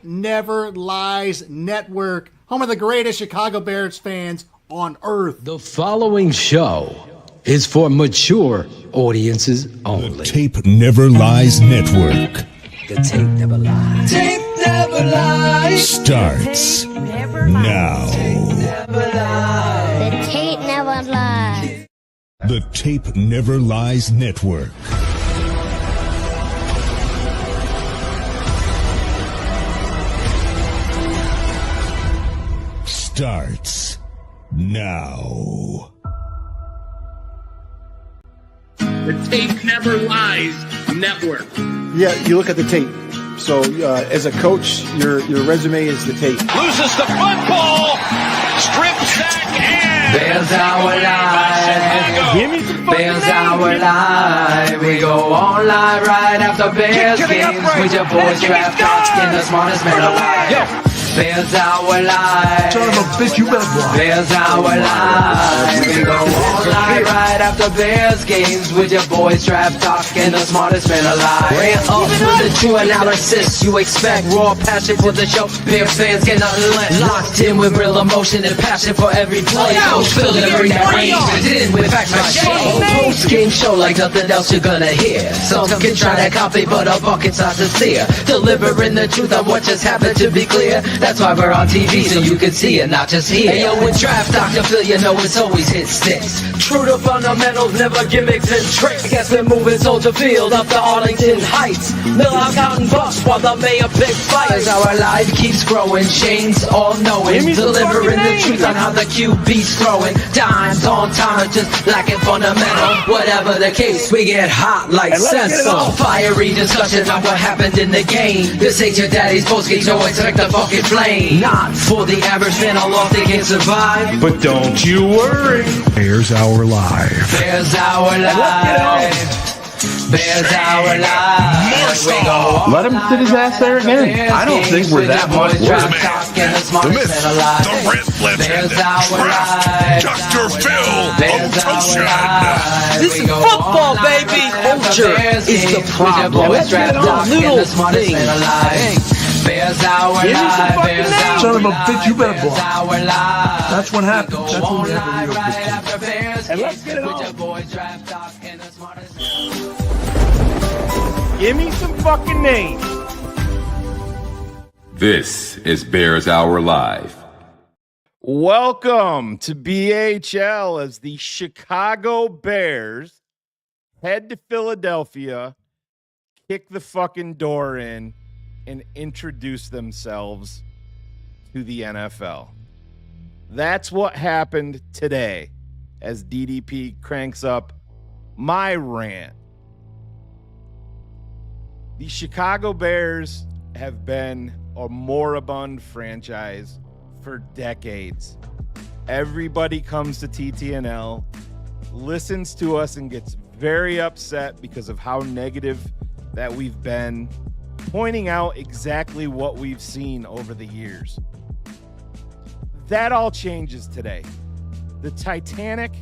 Never Lies Network, home of the greatest Chicago Bears fans on earth. The following show is for mature audiences only. The Tape Never Lies Network. The tape never lies. Tape never lies. Starts now. The tape never lies. The Tape Never Lies Network. Starts now. The Tape Never Lies Network. Yeah, you look at the tape. So as a coach, your resume is the tape. Loses the football. Strip sack and Bears our live. Bears our live. We go on live right after Bears games with your boys draft talking the smartest man alive. Bears our live. Son of a bitch, you better block. Bears our live. We go on live right after Bears games with your boys draft talking the smartest man alive. Ran up with the true analysis you expect. Raw passion for the show. Bears fans get nothing less. Locked in with real emotion and passion for every play. Coach delivering that range within with facts my show. Post-game show like nothing else you're gonna hear. Some can try to copy, but our buckets are sincere. Delivering the truth on what just happened, to be clear. That's why we're on TV, so you can see it, not just hear. Hey, yo, with Draft Dr. Phil, you know it's always hit sticks. True to fundamentals, never gimmicks and tricks. Guess we're moving Soldier Field up to Arlington Heights. Mill out counting bucks while the mayor pick fires. Our life keeps growing, Shane's all knowing. Delivering the truth on how the QB's throwing. Dimes on time, just lacking fundamental. Whatever the case, we get hot like Senso. Fiery discussion on what happened in the game. This ain't your daddy's postgame, so expect the fucking flame. Not for the average fan, how long they can survive. But don't you worry. Bears our live. Bears our live. Bears our live. We go on. Let him sit his ass there again. I don't think we're that much worse. The myth, the Red Legend, Dr. Phil Ototion. This is football, baby. Culture is the problem. Let's get on. Little thing. Bears our live. Bears our Son of a bitch, you better block. live. That's what happens. That's when you have a real Right good after Bears And let's get it with on. your boy Draft Talk and the smartest. Give me some fucking names. This is Bears Hour Live. Welcome to BHL as the Chicago Bears head to Philadelphia, kick the fucking door in, and introduce themselves to the NFL. That's what happened today as DDP cranks up my rant. The Chicago Bears have been a moribund franchise for decades. Everybody comes to TTNL, listens to us, and gets very upset because of how negative that we've been, pointing out exactly what we've seen over the years. That all changes today. The Titanic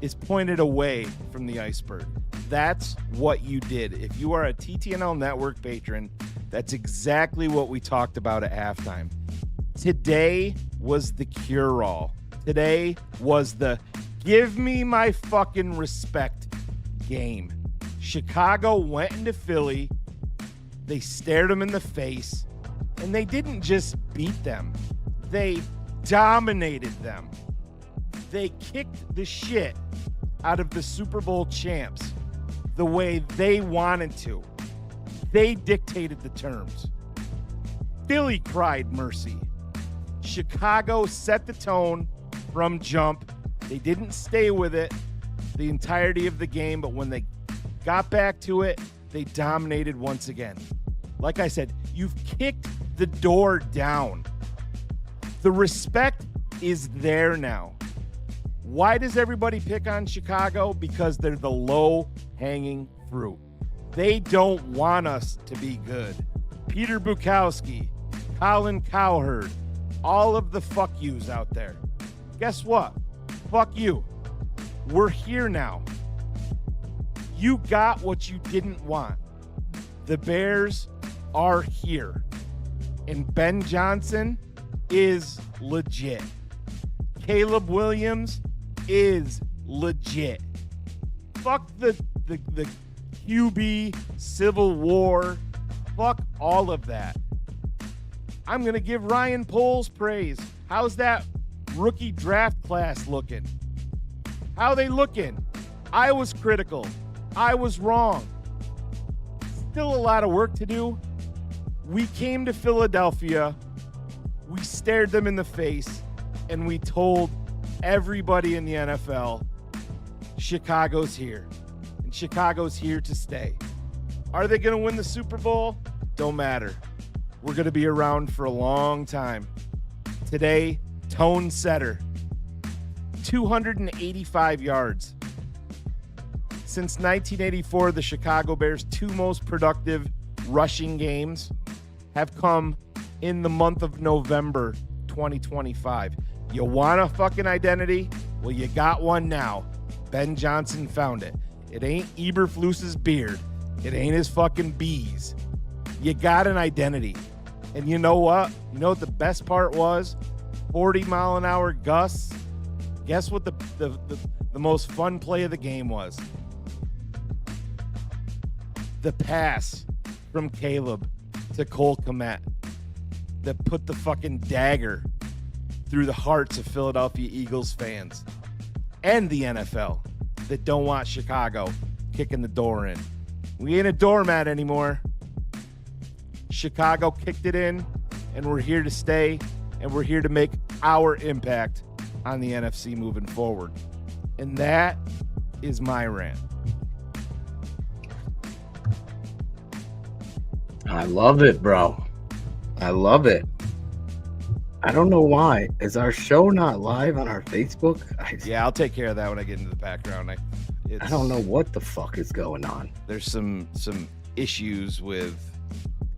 is pointed away from the iceberg. That's what you did. If you are a TTNL Network patron, that's exactly what we talked about at halftime. Today was the cure-all. Today was the give me my fucking respect game. Chicago went into Philly. They stared them in the face, and they didn't just beat them. They dominated them. They kicked the shit out of the Super Bowl champs the way they wanted to. They dictated the terms. Philly cried mercy. Chicago set the tone from jump. They didn't stay with it the entirety of the game, but when they got back to it, they dominated once again. Like I said, you've kicked the door down. The respect is there now. Why does everybody pick on Chicago? Because they're the low-hanging fruit. They don't want us to be good. Peter Bukowski, Colin Cowherd, all of the fuck yous out there. Guess what? Fuck you. We're here now. You got what you didn't want. The Bears are here. And Ben Johnson is legit. Caleb Williams is legit. Fuck the QB civil war. Fuck all of that. I'm going to give Ryan Poles praise. How's that rookie draft class looking? How they looking? I was critical. I was wrong. Still a lot of work to do. We came to Philadelphia. We stared them in the face, and we told everybody in the NFL, Chicago's here. And Chicago's here to stay. Are they going to win the Super Bowl? Don't matter. We're going to be around for a long time. Today, tone setter. 285 yards. Since 1984, the Chicago Bears' 2 most productive rushing games have come in the month of November 2025. You want a fucking identity? Well, you got one now. Ben Johnson found it. It ain't Eberflus's beard. It ain't his fucking bees. You got an identity. And you know what? You know what the best part was? 40-mile-an-hour gusts. Guess what the most fun play of the game was? The pass from Caleb to Cole Kmet that put the fucking dagger through the hearts of Philadelphia Eagles fans and the NFL that don't want Chicago kicking the door in. We ain't a doormat anymore. Chicago kicked it in, and we're here to stay, and we're here to make our impact on the NFC moving forward. And that is my rant. I love it, bro. I love it. I don't know why. Is our show not live on our Facebook? Yeah, I'll take care of that when I get into the background. I don't know what the fuck is going on. There's some issues with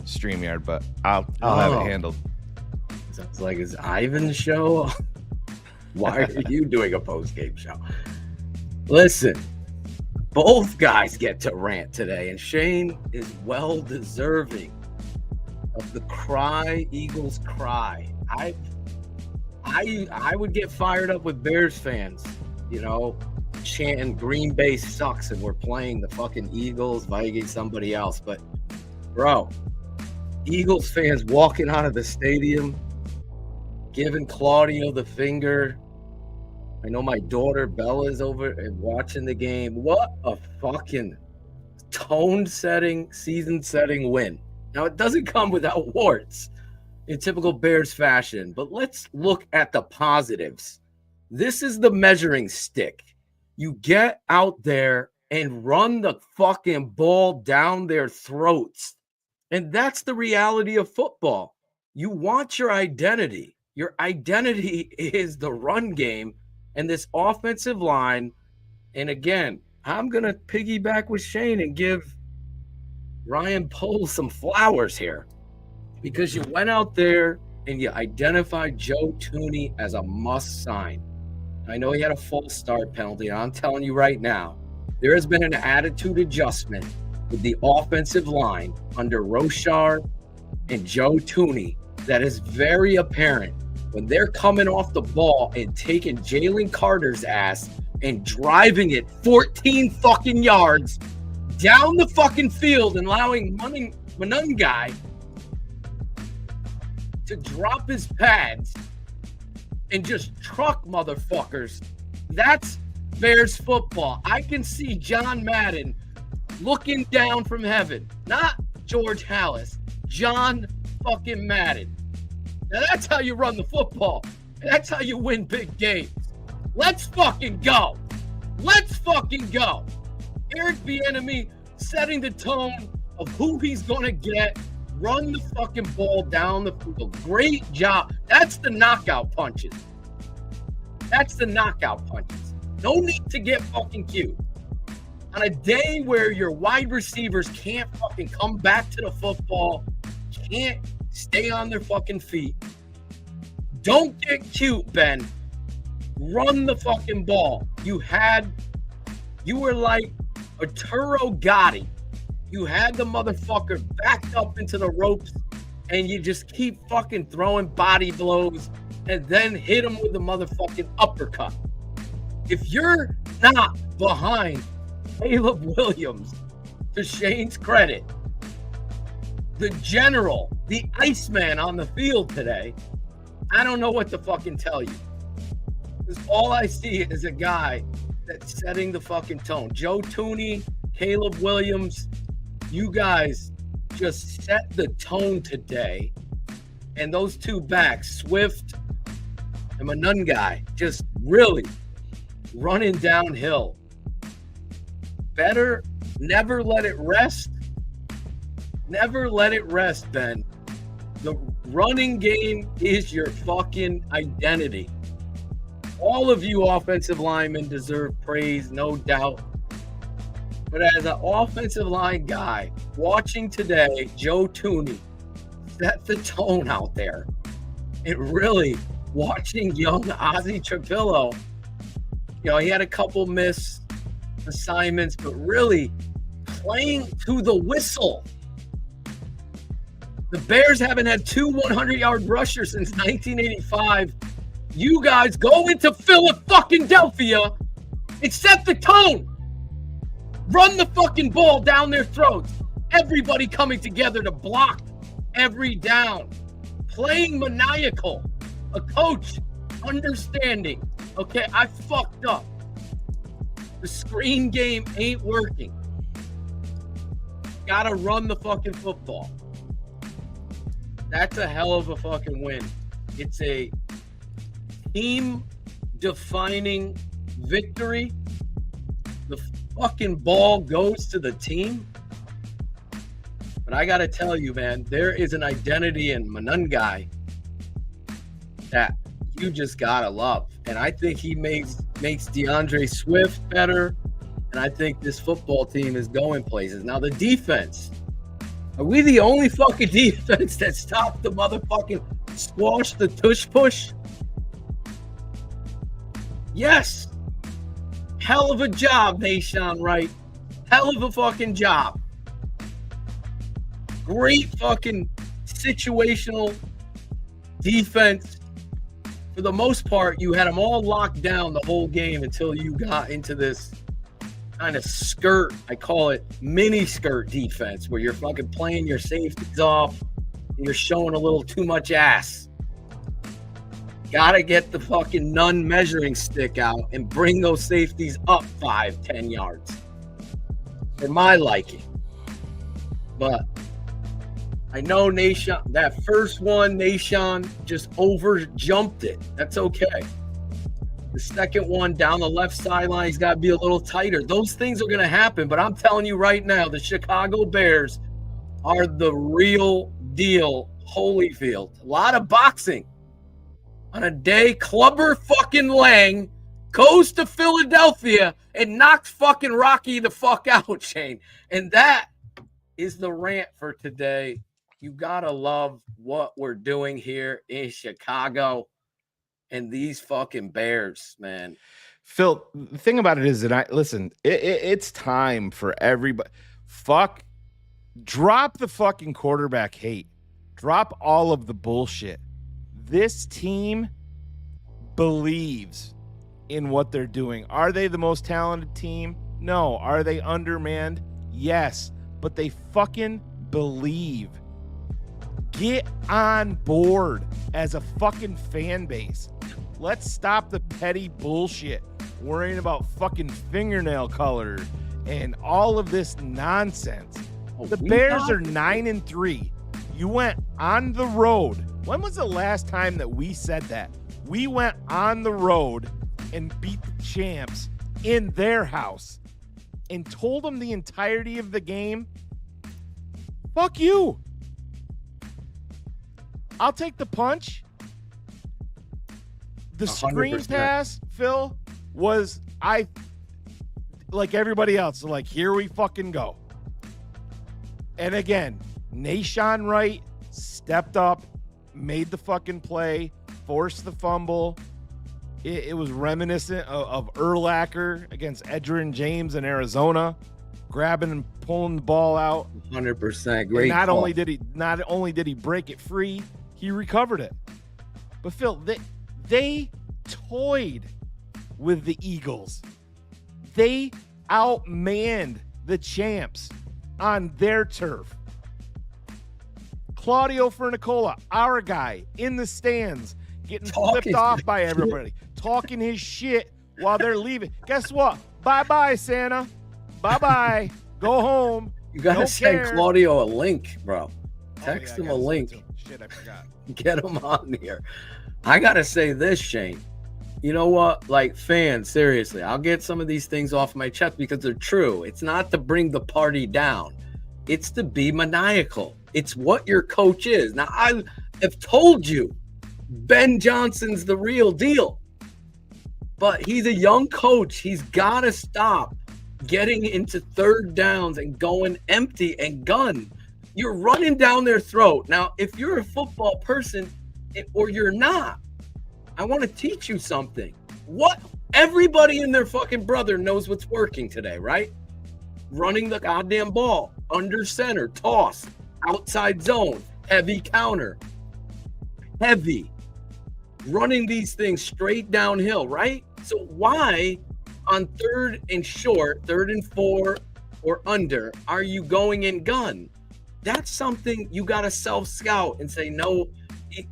StreamYard, but I'll have it handled. Sounds like it's Ivan's show. Why are you doing a post-game show? Listen, both guys get to rant today, and Shane is well deserving of the cry Eagles cry. I would get fired up with Bears fans, chanting Green Bay sucks and we're playing the fucking Eagles, Vikings, somebody else. But bro, Eagles fans walking out of the stadium, giving Claudio the finger. I know my daughter Bella's over and watching the game. What a fucking tone-setting, season-setting win. Now, it doesn't come without warts in typical Bears fashion, but let's look at the positives. This is the measuring stick. You get out there and run the fucking ball down their throats. And that's the reality of football. You want your identity. Your identity is the run game and this offensive line. And again, I'm going to piggyback with Shane and give Ryan Poles some flowers here, because you went out there and you identified Joe Thuney as a must sign. I know he had a false start penalty, and I'm telling you right now, there has been an attitude adjustment with the offensive line under Rochard and Joe Thuney that is very apparent when they're coming off the ball and taking Jalen Carter's ass and driving it 14 fucking yards down the fucking field and allowing Munungai to drop his pads and just truck motherfuckers. That's Bears football. I can see John Madden looking down from heaven. Not George Halas. John fucking Madden. Now that's how you run the football. That's how you win big games. Let's fucking go. Let's fucking go. Eric Bieniemy setting the tone of who he's going to get. Run the fucking ball down the field. Great job. That's the knockout punches. That's the knockout punches. No need to get fucking cute. On a day where your wide receivers can't fucking come back to the football, can't stay on their fucking feet, don't get cute, Ben. Run the fucking ball. You were like Arturo Gotti. You had the motherfucker backed up into the ropes and you just keep fucking throwing body blows and then hit him with a motherfucking uppercut. If you're not behind Caleb Williams, to Shane's credit, the general, the Iceman on the field today, I don't know what to fucking tell you. Because all I see is a guy that's setting the fucking tone. Joe Tooney, Caleb Williams, you guys just set the tone today. And those two backs, Swift and Manungai, just really running downhill. Better never let it rest. Never let it rest, Ben. The running game is your fucking identity. All of you offensive linemen deserve praise, no doubt. But as an offensive line guy, watching today, Joe Tooney set the tone out there. And really, watching young Ozzie Trapillo, he had a couple missed assignments, but really playing to the whistle. The Bears haven't had two 100-yard rushers since 1985. You guys go into Philadelphia and set the tone. Run the fucking ball down their throats. Everybody coming together to block every down. Playing maniacal. A coach understanding. Okay, I fucked up. The screen game ain't working. Gotta run the fucking football. That's a hell of a fucking win. It's a team-defining victory. The fucking ball goes to the team. But I gotta tell you, man, there is an identity in Manungai that you just gotta love. And I think he makes DeAndre Swift better. And I think this football team is going places. Now, the defense. Are we the only fucking defense that stopped the motherfucking squash the tush push? Yes. Hell of a job, Nahshon Wright. Hell of a fucking job. Great fucking situational defense. For the most part, you had them all locked down the whole game until you got into this kind of skirt, I call it mini skirt defense, where you're fucking playing your safeties off and you're showing a little too much ass. Gotta get the fucking nun measuring stick out and bring those safeties up 5-10 yards. For my liking. But I know Nahshon, that first one, Nahshon just over jumped it. That's okay. The second one down the left sideline, he's got to be a little tighter. Those things are going to happen, but I'm telling you right now, the Chicago Bears are the real deal Holyfield. A lot of boxing. On a day, Clubber fucking Lang goes to Philadelphia and knocks fucking Rocky the fuck out, Shane. And that is the rant for today. You got to love what we're doing here in Chicago. And these fucking Bears, man. Phil, the thing about it is that it's time for everybody. Drop the fucking quarterback hate. Drop all of the bullshit. This team believes in what they're doing. Are they the most talented team? No. Are they undermanned? Yes. But they fucking believe. Get on board as a fucking fan base. Let's stop the petty bullshit, worrying about fucking fingernail color and all of this nonsense. The Bears are 9-3. You went on the road. When was the last time that we said that? We went on the road and beat the champs in their house and told them the entirety of the game. Fuck you. I'll take the punch. The 100%. screen pass, Phil, was like everybody else. Like, here we fucking go. And again, Nahshon Wright stepped up, made the fucking play, forced the fumble. It was reminiscent of Urlacher against Edgerrin James in Arizona. grabbing and pulling the ball out. 100%. And Great. not call. only did he break it free, he recovered it. But Phil, they toyed with the Eagles. They outmanned the champs on their turf. Claudio Fernicola, our guy, in the stands, getting flipped off by everybody, talking his shit while they're leaving. Guess what? Bye-bye, Santa. Bye-bye. Go home. You gotta Don't send care. Claudio a link, bro. Text I him a gotta link. send it to him. Shit, I forgot. Get him on here. I gotta say this, Shane. You know what? Like, fans, seriously, I'll get some of these things off my chest because they're true. It's not to bring the party down. It's to be maniacal. It's what your coach is. Now, I have told you, Ben Johnson's the real deal. But he's a young coach. He's got to stop getting into third downs and going empty and gun. You're running down their throat. Now, if you're a football person or you're not, I want to teach you something. What? Everybody and their fucking brother knows what's working today, right? Running the goddamn ball, under center, toss, outside zone, heavy counter, heavy. Running these things straight downhill, right? So why on third and short, 3rd and 4 or under, are you going in gun? That's something you got to self-scout and say, no,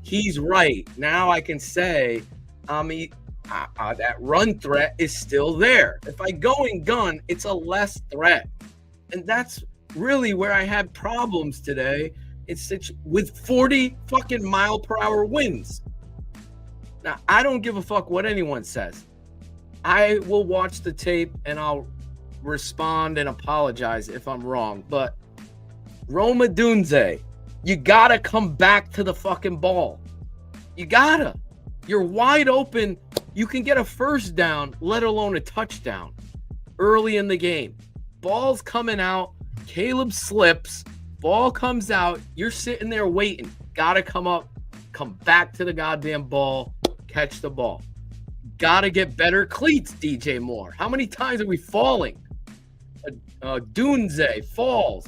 he's right. Now I can say, that run threat is still there. If I go in gun, it's a less threat. And that's really where I had problems today. It's with 40 fucking mile per hour winds. Now, I don't give a fuck what anyone says. I will watch the tape and I'll respond and apologize if I'm wrong. But Rome Odunze, you gotta come back to the fucking ball. You gotta. You're wide open. You can get a first down, let alone a touchdown early in the game. Ball's coming out. Caleb slips. Ball comes out. You're sitting there waiting. Gotta come up, come back to the goddamn ball, catch the ball. Gotta get better cleats, DJ Moore. How many times are we falling? Dunze falls.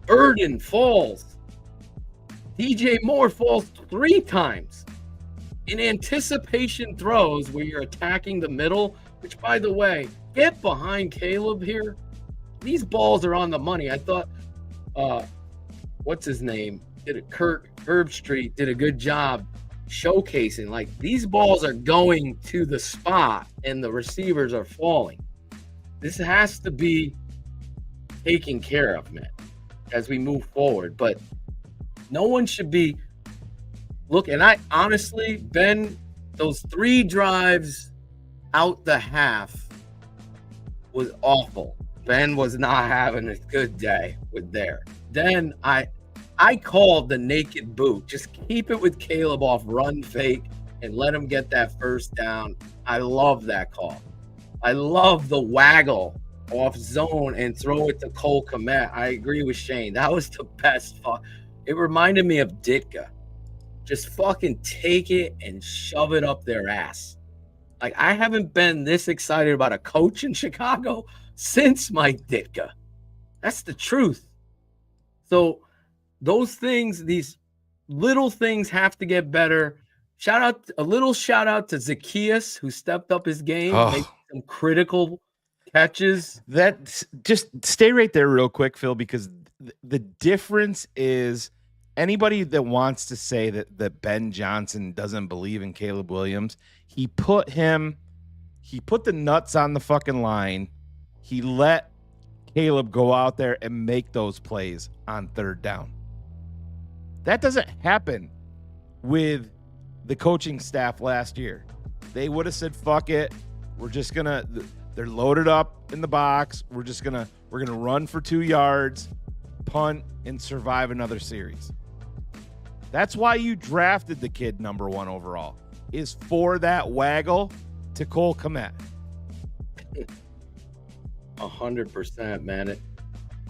Burden falls. DJ Moore falls 3 times. In anticipation throws where you're attacking the middle, which, by the way, get behind Caleb here. These balls are on the money. I thought, what's his name? Kurt Herbstreit did a good job showcasing. Like, these balls are going to the spot and the receivers are falling. This has to be taken care of, man, as we move forward. But no one should be looking. I honestly, Ben, those 3 drives out the half was awful. Ben was not having a good day with there. Then I called the naked boot. Just keep it with Caleb off run fake and let him get that first down. I love that call. I love the waggle off zone and throw it to Cole Kmet. I agree with Shane. That was the best. It reminded me of Ditka. Just fucking take it and shove it up their ass. Like, I haven't been this excited about a coach in Chicago since Mike Ditka. That's the truth. So those things, these little things have to get better. A little shout out to Zacchaeus, who stepped up his game, made some critical catches. That just stay right there real quick, Phil, because the difference is anybody that wants to say that Ben Johnson doesn't believe in Caleb Williams, he put the nuts on the fucking line. He let Caleb go out there and make those plays on 3rd down. That doesn't happen with the coaching staff last year. They would have said, fuck it. They're loaded up in the box. We're going to run for 2 yards, punt, and survive another series. That's why you drafted the kid number 1 overall, is for that waggle to Cole Kmet. 100%, man.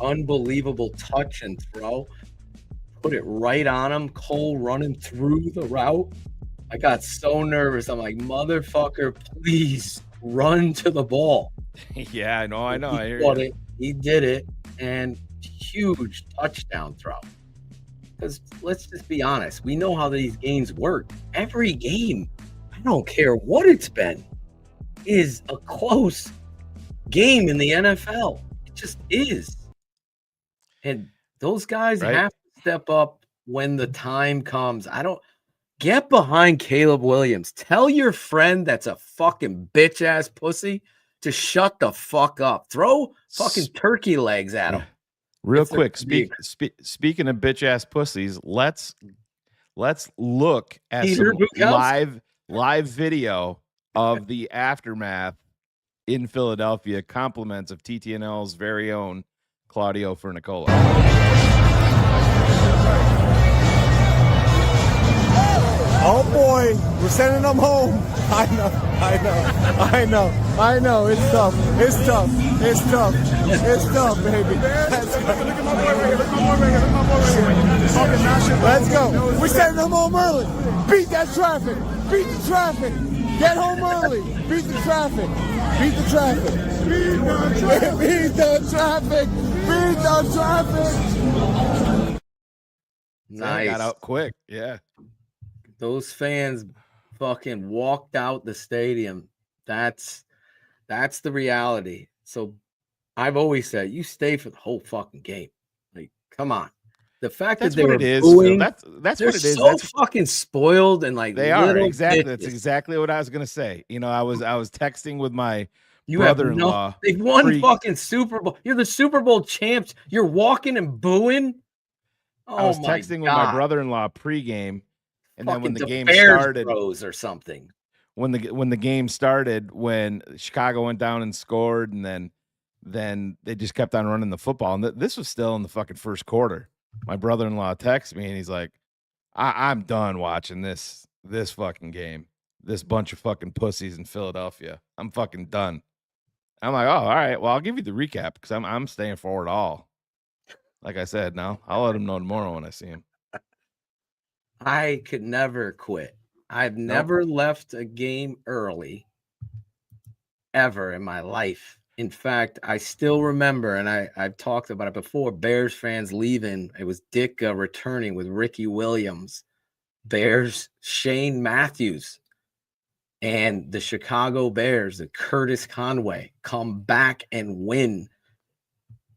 Unbelievable touch and throw. Put it right on him. Cole running through the route. I got so nervous. I'm like, motherfucker, please run to the ball. Yeah, I know. I hear caught you. it He did it, and huge touchdown throw. Because let's just be honest, we know how these games work. Every game, I don't care what it's been, is a close game in the NFL. It just is. And those guys have to step up when the time comes. I don't get behind Caleb Williams. Tell your friend that's a fucking bitch ass pussy to shut the fuck up. Throw fucking turkey legs at him. Real quick, speaking of bitch ass pussies, let's look at some live video of the aftermath in Philadelphia. Compliments of TTNL's very own Claudio Fernicola. Oh boy, we're sending them home. I know. It's tough, baby. Let's go. We're sending them home early. Beat that traffic. Beat the traffic. Get home early. Beat the traffic. Beat the traffic. Beat the traffic. Beat the traffic. Nice. Got out quick. Yeah. Those fans fucking walked out the stadium. That's the reality. So I've always said, you stay for the whole fucking game. Like, come on. The fact that they were booing, that's what it is. So fucking spoiled and like they are exactly. Bitches. That's exactly what I was gonna say. You know, I was texting with my brother-in-law. They've won fucking Super Bowl. You're the Super Bowl champs. You're walking and booing. Oh, I was texting with my brother-in-law pregame. And then when the game started, or something. When the game started, when Chicago went down and scored, and then they just kept on running the football. And this was still in the fucking first quarter. My brother-in-law texts me and he's like, "I'm done watching this fucking game. This bunch of fucking pussies in Philadelphia. I'm fucking done." I'm like, "Oh, all right. Well, I'll give you the recap because I'm staying forward all." Like I said, now I'll let him know tomorrow when I see him. I could never quit. I've never left a game early ever in my life. In fact, I still remember, and I've talked about it before, Bears fans leaving. It was Ditka returning with Ricky Williams, Bears, Shane Matthews, and the Chicago Bears, the Curtis Conway, come back and win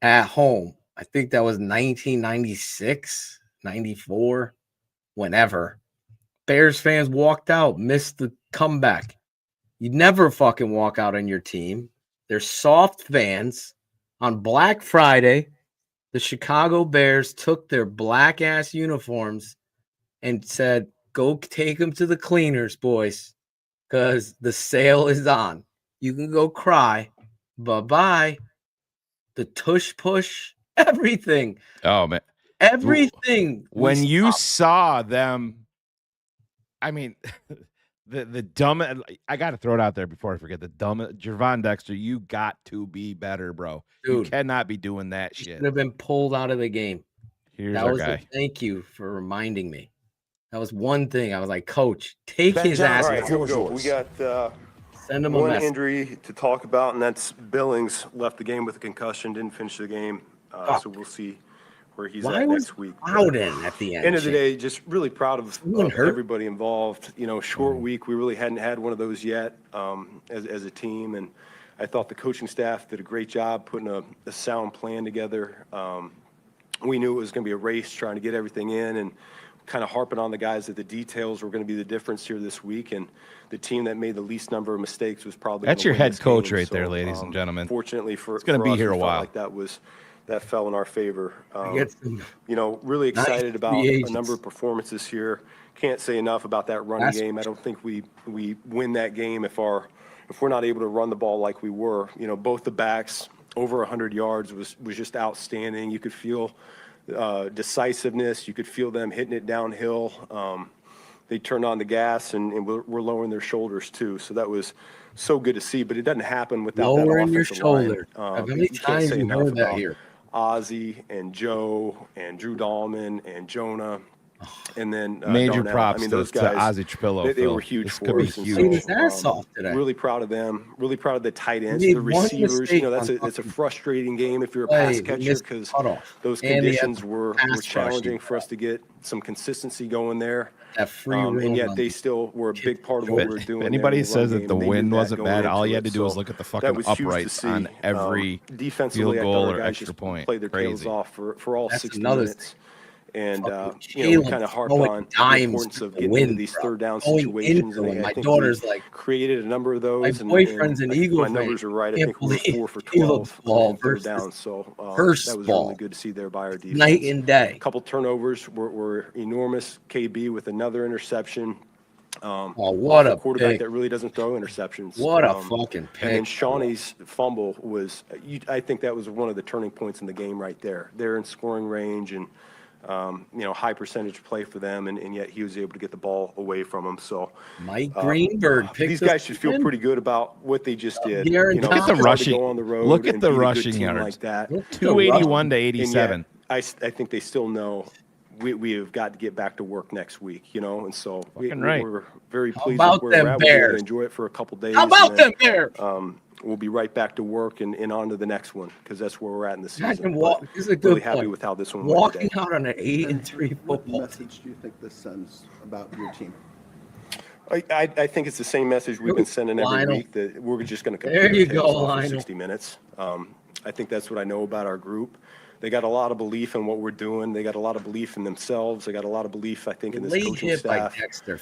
at home. I think that was 1996, 94. Whenever Bears fans walked out, missed the comeback. You never fucking walk out on your team. They're soft fans. On Black Friday, the Chicago Bears took their black ass uniforms and said, "Go take them to the cleaners, boys, because the sale is on. You can go cry. Bye-bye." The tush push, everything. Oh, man. Everything. When you saw them, I mean, the dumb, I got to throw it out there before I forget, the dumb Gervon Dexter, you got to be better, bro. Dude, you cannot be doing that shit. Should have been pulled out of the game. Here's that our was guy. Thank you for reminding me. That was one thing. I was like, Coach, take his ass. All right, here we go. We got Send him one injury to talk about, and that's Billings left the game with a concussion, didn't finish the game. So we'll see where he's at next week. Loudon at the end. End of the day, just really proud of everybody involved. You know, short week. We really hadn't had one of those yet as a team, and I thought the coaching staff did a great job putting a sound plan together. We knew it was going to be a race trying to get everything in, and kind of harping on the guys that the details were going to be the difference here this week. And the team that made the least number of mistakes was probably that's your head coach right there, ladies and gentlemen. Fortunately it's going to be here a while. Like that fell in our favor. You know, really excited about a number of performances here. Can't say enough about that running game. I don't think we win that game if we're not able to run the ball like we were. You know, both the backs over 100 yards was just outstanding. You could feel decisiveness. You could feel them hitting it downhill. They turned on the gas and were lowering their shoulders too. So that was so good to see. But it doesn't happen without lowering that offensive line. your shoulder. How many times you heard that here? Ozzie and Joe and Drew Dahlman and Jonah And then major Darnell. props I mean, those to guys, Ozzy Trapillo. they were huge this for could be us. And huge. Played his ass off today. Really proud of them. Really proud of the tight ends, made the one receivers. mistake It's a frustrating game if you're a play. pass He catcher missed because cutoff. those And he had conditions were pass challenging rushing. for us to get some consistency going there. That free And yet they still were a big part of what we were doing. If anybody says that the wind wasn't bad, all you had to do was was look at the fucking uprights on every defensively, field I goal thought our or guys extra just point. played their tails Crazy. off for all That's 60 another minutes. And we Caleb kind of harped throwing on the dimes importance of to getting win, into these bro. third down Going situations. into And it. I My think daughter's we like, created a number of those. my boyfriend's an Eagle My fan. numbers are right. I Can't think we were believe 4 for Caleb's 12 ball on third versus down. So first that was ball. really good to see there by our defense. Night and day. A couple turnovers were enormous. KB with another interception. What a quarterback pick. that really doesn't throw interceptions. What a fucking pick. And then Shawnee's fumble was, I think that was one of the turning points in the game right there. They're in scoring range and, high percentage play for them, and yet he was able to get the ball away from him. So Mike Greenberg picked these guys should feel pretty good about what they just did. Look at the rushing. Go on the road Look at and the beat a good rushing team yards. like that. 281 to And 87. yet, I think they still know we have got to get back to work next week, and so right. we're very pleased about with where them we're at. We're Bears? going to enjoy it for a couple days. How about and then, them Bears? We'll be right back to work and on to the next one because that's where we're at in the I season. can walk. This is a good Really happy point. with how this one went Walking today. out on an 8-3 What football team. message do you think this sends about your team? I think it's the same message we've been sending every Lionel. week that we're just going to There compare you tails go, off for Lionel. 60 minutes. I think that's what I know about our group. They got a lot of belief in what we're doing. They got a lot of belief in themselves. They got a lot of belief, I think, in this Late coaching hit by staff. Dexter.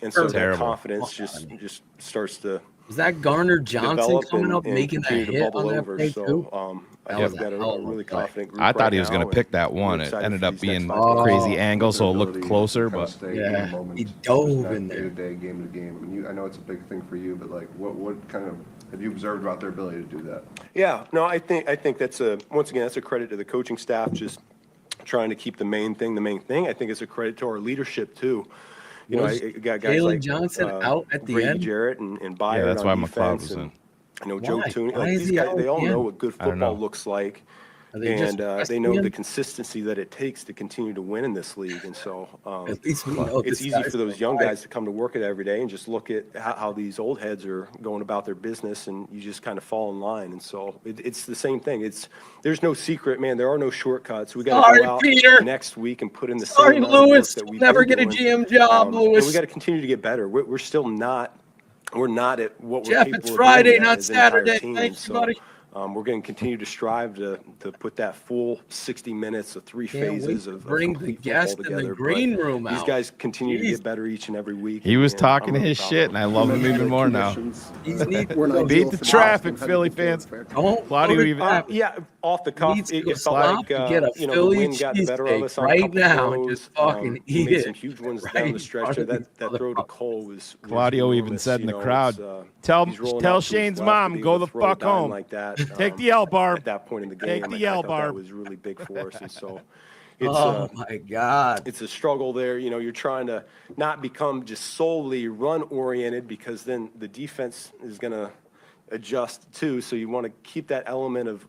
And so that Terrible. confidence just starts to Was that Garner Johnson develop coming and, up and making that continue to hit bubble on that over. play So too? I That think was we've got a hell a of a really play. confident group I thought right he was going now, to pick and that one. we're It excited ended for up these being next 5 games. crazy angle, so it looked closer. But Yeah, he dove in there. Day to game to game. I mean, I know it's a big thing for you, but like, what kind of have you observed about their ability to do that? Yeah, no, I think that's once again, that's a credit to the coaching staff, just trying to keep the main thing the main thing. I think it's a credit to our leadership too. Was I got guys Jalen like Johnson out at the Brady end? Jarrett and Byron. yeah, that's why on McLeod defense, was and, in. Joe Why? Tooney. Why Like, is these he guys, out they at all the know end? what good I don't football know. looks like. Are they just And resting they know him? the consistency that it takes to continue to win in this league. And so At least we know it's this easy guy's for those the young guy. guys to come to work it every day and just look at how these old heads are going about their business, and you just kind of fall in line. And so it's the same thing. There's no secret, man. There are no shortcuts. We got to Sorry, go out Peter. next week and put in the Sorry, same amount of work Lewis. that we've Never been get a doing. GM job, And Lewis. we got to continue to get better. We're still not. We're not at what we're Jeff, capable it's of Friday, doing not as an entire Saturday. team. Thank And you, buddy. we're going to continue to strive to put that full 60 minutes of 3 Can't wait phases to of bring the complete football guest in the together. green But room these out. guys continue to Jeez. get better each and every week. He was and talking I'm really his proud shit, of and I them. love him even more now. He's neat. We're not Beat ideal the for traffic, Boston. How Philly do you feel fans. fair? Don't Claudio go to even- traffic. Yeah, off the cuff, Needs to it felt stop like to get a the Philly wind got the better of us on a cheesesteak couple right now and throws. just fucking He eat made it some huge ones right down in the stretch front there. of these That throw to motherfuckers. Cole was Claudio even enormous, said in the it's, crowd, tell he's rolling tell out to his Shane's left, mom, but he go was the throwing a fuck dime home. like that. Take the L, Barb. At that point in the Take game, the I L, thought that Barb. was really big for us, and so it's Oh my God. it's a struggle there. You're trying to not become just solely run oriented, because then the defense is going to adjust too. So you want to keep that element of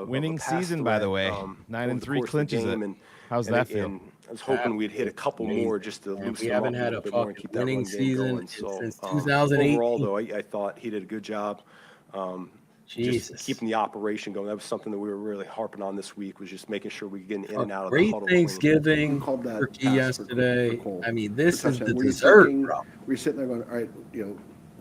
Winning of a pass season, by the way. threat, 9 over and the 3 course of the clinches it. game. And How's and that it- feel? and I was hoping we'd hit a couple more just to Man, loosen we them up haven't a had little a bit more and fucking keep that winning run game season going. So since 2018. overall, though, I thought he did a good job. Jesus. Just keeping the operation going. That was something that we were really harping on this week, was just making sure we get in and out of the Great huddle clean. Thanksgiving You called that turkey pass for yesterday. Cole. I mean, this For is the touchdown. Were you dessert, thinking- bro. Were you sitting there going, all right,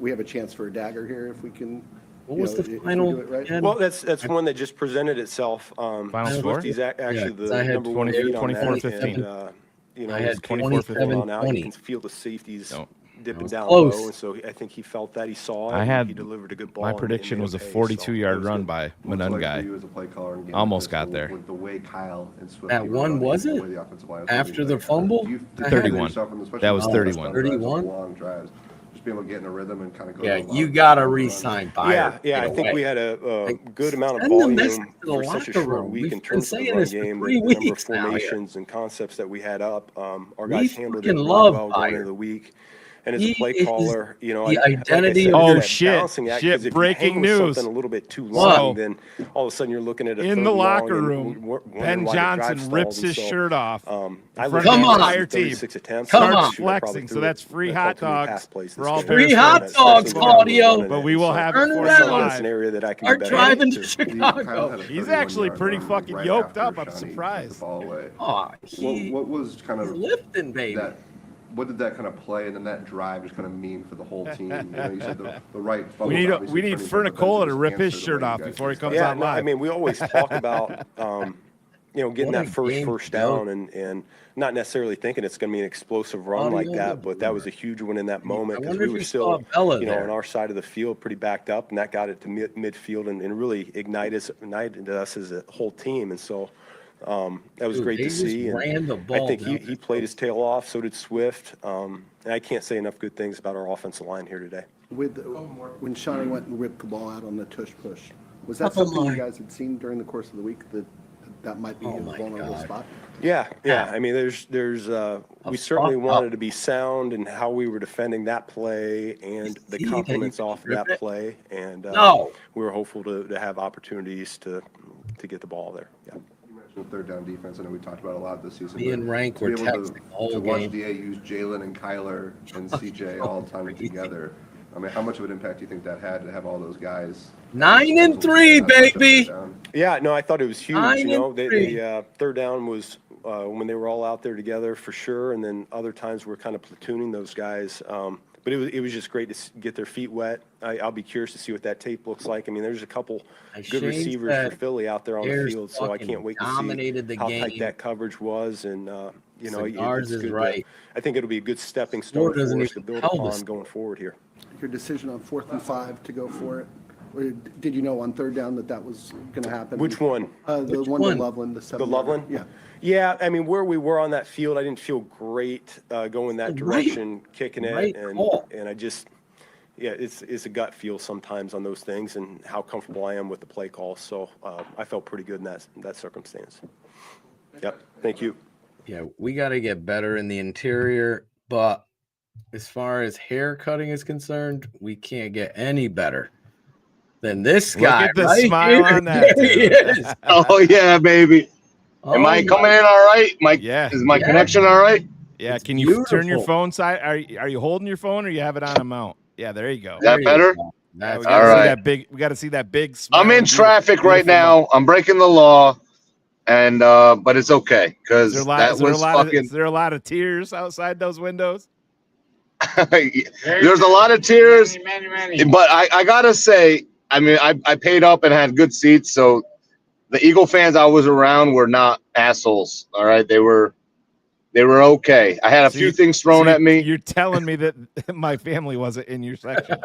we have a chance for a dagger here if we can. What was the if we final? do it right? again? Well, that's one that just presented itself. Final score? Swifty's actually Yeah, 'cause I the had number one 20 lead on that. 24-15. And, I had his came from 27-20. on out. You can feel the safeties No. dipping was down close. low, and so I think he felt that, he saw it. I and had he delivered a good ball. my and prediction made was a him pay, so 42-yard that was run good. by What's it Manun like guy. for you as a play caller in game Almost like got this, there. With the way Kyle and Swifty That were one, running, was the it? way the offensive line was After moving, the like, fumble? you- I had 31. yourself in the special That was teams, 31. those 31? long drives. Just be able to get in a rhythm and kind of go. Yeah, to a you long got to run. re-sign Byard. Yeah, I right think away. we had a Like, good amount of send the volume message to the for such a locker short room. week We've in been terms of the saying run this for game. 3 The number of weeks now here. formations and concepts that we had up, our We guys handled it fucking really love well going Byard. into the week. And as a play caller, you know, the identity like of said, your balancing act, 'cause if breaking you hang with news. something a little bit too long, then all of a sudden you're looking at a in third the and locker long room. and wondering Ben why the drive Johnson stalled. rips And his so, shirt off. I front lived of the in entire team. 36 attempts. Starts Shoot, I probably flexing. So threw that's free a hot couple too many dogs pass plays for this all game. Free Bears hot fans. dogs, Claudio. But we will have it for That's you not live. an area that I can Start be better driving at, to too. Chicago. He's actually pretty fucking yoked up. I'm surprised. Oh, What was kind of lifting, baby. What did that kind of play and then that drive just kind of mean for the whole team? You know, you said the right. We need Fernicola to rip his shirt off before he comes on live. I mean, we always talk about you know, getting that first down and not necessarily thinking it's going to be an explosive run like that, but that was a huge one in that moment because we were still, you know, on our side of the field pretty backed up, and that got it to midfield and really ignited us as a whole team. And so that was great to see. And I think he played his tail off. So did Swift. And I can't say enough good things about our offensive line here today. When Shawnee went and ripped the ball out on the tush push, was that something you guys had seen during the course of the week that might be a vulnerable spot? Yeah. I mean, there's we certainly wanted to be sound in how we were defending that play and the compliments off of that play, and we were hopeful to have opportunities to get the ball there. Yeah. You mentioned third down defense. I know we talked about a lot this season. Me and Rank were texting the whole watch game. DA use Jalen and Kyler and CJ all the time together. I mean, how much of an impact do you think that had to have all those guys? 9-3, baby. Yeah, no, I thought it was huge. 9-3. You know, the third down was when they were all out there together for sure, and then other times we're kind of platooning those guys. But it was just great to get their feet wet. I'll be curious to see what that tape looks like. I mean, there's a couple good receivers for Philly out there on the field, so I can't wait to see how tight that coverage was. And you know, ours is right. I think it'll be a good stepping stone for us to build upon going forward here. Your decision on 4th and 5 to go for it, or did you know on third down that was going to happen? Which one? The one to Loveland, the Loveland? Yeah. Yeah, I mean, where we were on that field, I didn't feel great going that direction, kicking it, and I just, it's a gut feel sometimes on those things and how comfortable I am with the play call. So I felt pretty good in that circumstance. Yep, thank you. Yeah, we got to get better in the interior, but as far as hair cutting is concerned, we can't get any better than this guy. Look at the right smile here. on that. There he is. Oh yeah, baby. Am I coming in all right? Is my connection all right? Yeah. Can you turn your phone side? Are you holding your phone or you have it on a mount? Yeah, there you go. Is that better? That's all right. We got to see that big smile. I'm in traffic right now. I'm breaking the law, and but it's okay because is there a lot of tears outside those windows? There's a lot of tears, but I gotta say, I mean, I paid up and had good seats, so the Eagle fans I was around were not assholes. All right, they were okay. I had a few things thrown at me. You're telling me that my family wasn't in your section?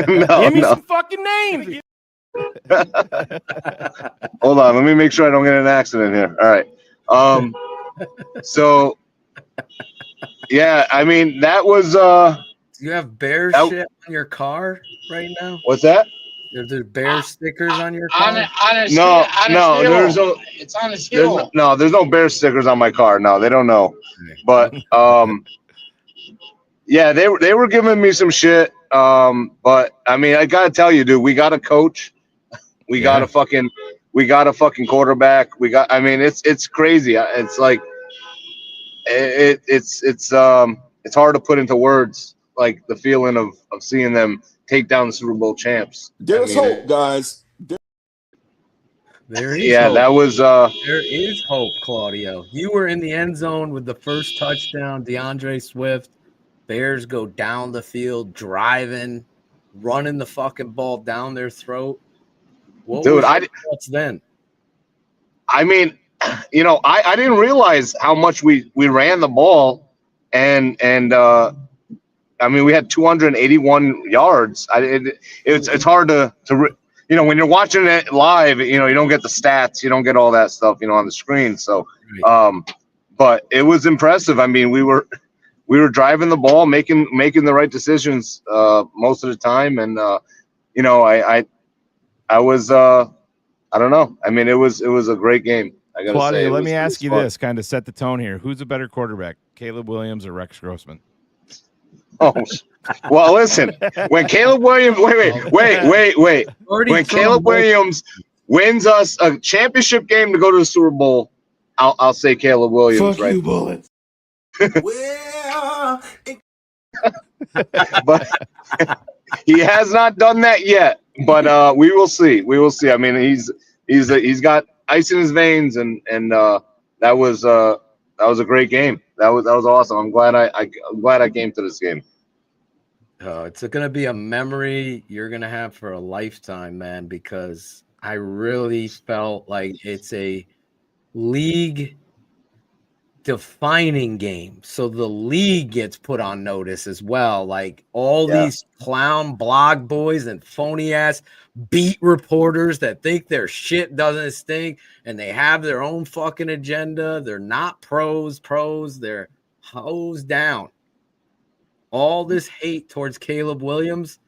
No, Give me some fucking names. Hold on, let me make sure I don't get in an accident here. All right, so. Yeah, I mean that was. You have bear shit on your car right now? What's that? There's bear stickers on your car. No, there's no. It's on his heel. There's no bear stickers on my car. No, they don't know. But yeah, they were giving me some shit. But I mean, I gotta tell you, dude, we got a coach. We got a fucking quarterback. I mean, it's crazy. It's like. It's hard to put into words, like the feeling of seeing them take down the Super Bowl champs. There's hope, guys. There is hope. That was there is hope, Claudio. You were in the end zone with the first touchdown, DeAndre Swift. Bears go down the field, driving, running the fucking ball down their throat. What's then? I mean, you know, I didn't realize how much we ran the ball, and I mean, we had 281 yards. It's hard to you know, when you're watching it live, you know, you don't get the stats, you don't get all that stuff, you know, on the screen. So, but it was impressive. I mean, we were driving the ball, making the right decisions most of the time, and you know, I was I don't know. I mean, it was a great game. I gotta Claudio, say, let me ask you this, kind of set the tone here. Who's a better quarterback, Caleb Williams or Rex Grossman? Oh, well, listen. When Caleb Williams, wait. When Caleb Williams wins us a championship game to go to the Super Bowl, I'll say Caleb Williams. Fuck you, Bullets. But he has not done that yet. But we will see. We will see. I mean, he's got ice in his veins, and that was a great game. That was awesome. I'm glad I came to this game. Oh, it's going to be a memory you're going to have for a lifetime, man, because I really felt like it's a league defining game. So the league gets put on notice as well. Like all these clown blog boys and phony ass beat reporters that think their shit doesn't stink and they have their own fucking agenda. They're not pros. They're hosed down. All this hate towards Caleb Williams,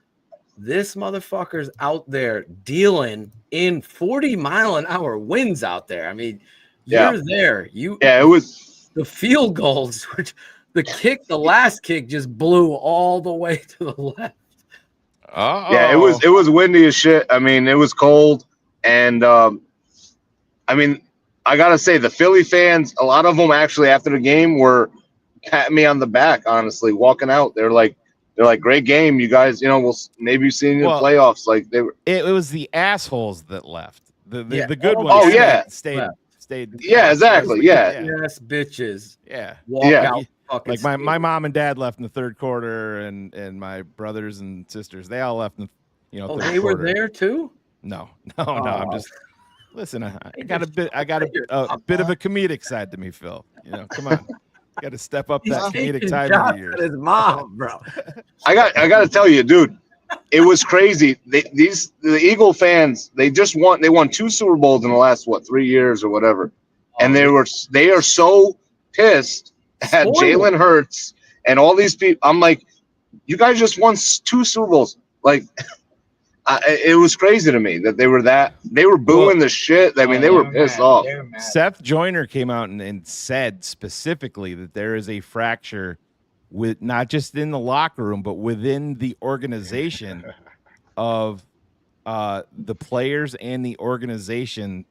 this motherfucker's out there dealing in 40-mile-an-hour winds out there. I mean, you're there. It was the field goals, which the last kick just blew all the way to the left. Yeah, it was windy as shit. I mean, it was cold, and I mean, I gotta say, the Philly fans, a lot of them actually after the game were patting me on the back, honestly, walking out. They're like, great game, you guys. We'll maybe see you in the playoffs. Like they were. It was the assholes that left. The good ones. Oh yeah, stayed. Yeah, exactly. Yeah. Yes, bitches. Yeah. Walk out. Like my mom and dad left in the third quarter, and my brothers and sisters, they all left in third quarter. They were there too? No. I'm just listen. I got a bit of a comedic side to me, Phil. Come on. Got to step up that comedic time of the year. His mom, bro. I got to tell you, dude, it was crazy. The Eagle fans, they won 2 Super Bowls in the last 3 years or whatever, and they are so pissed at Jalen Hurts and all these people. I'm like, you guys just won 2 Super Bowls. Like, it was crazy to me that they were booing the shit. I mean, they were pissed off. Seth Joyner came out and said specifically that there is a fracture with not just in the locker room, but within the organization of the players and the organization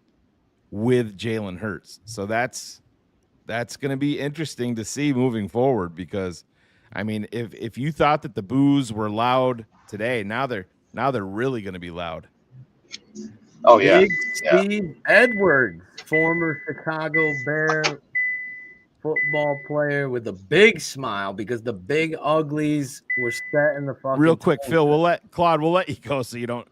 with Jalen Hurts. So that's going to be interesting to see moving forward, because I mean, if you thought that the boos were loud today, now they're really going to be loud. Oh yeah. Big Steve Edwards, former Chicago Bear football player with a big smile, because the big uglies were set in the fucking. Real quick, Phil, we'll let you go so you don't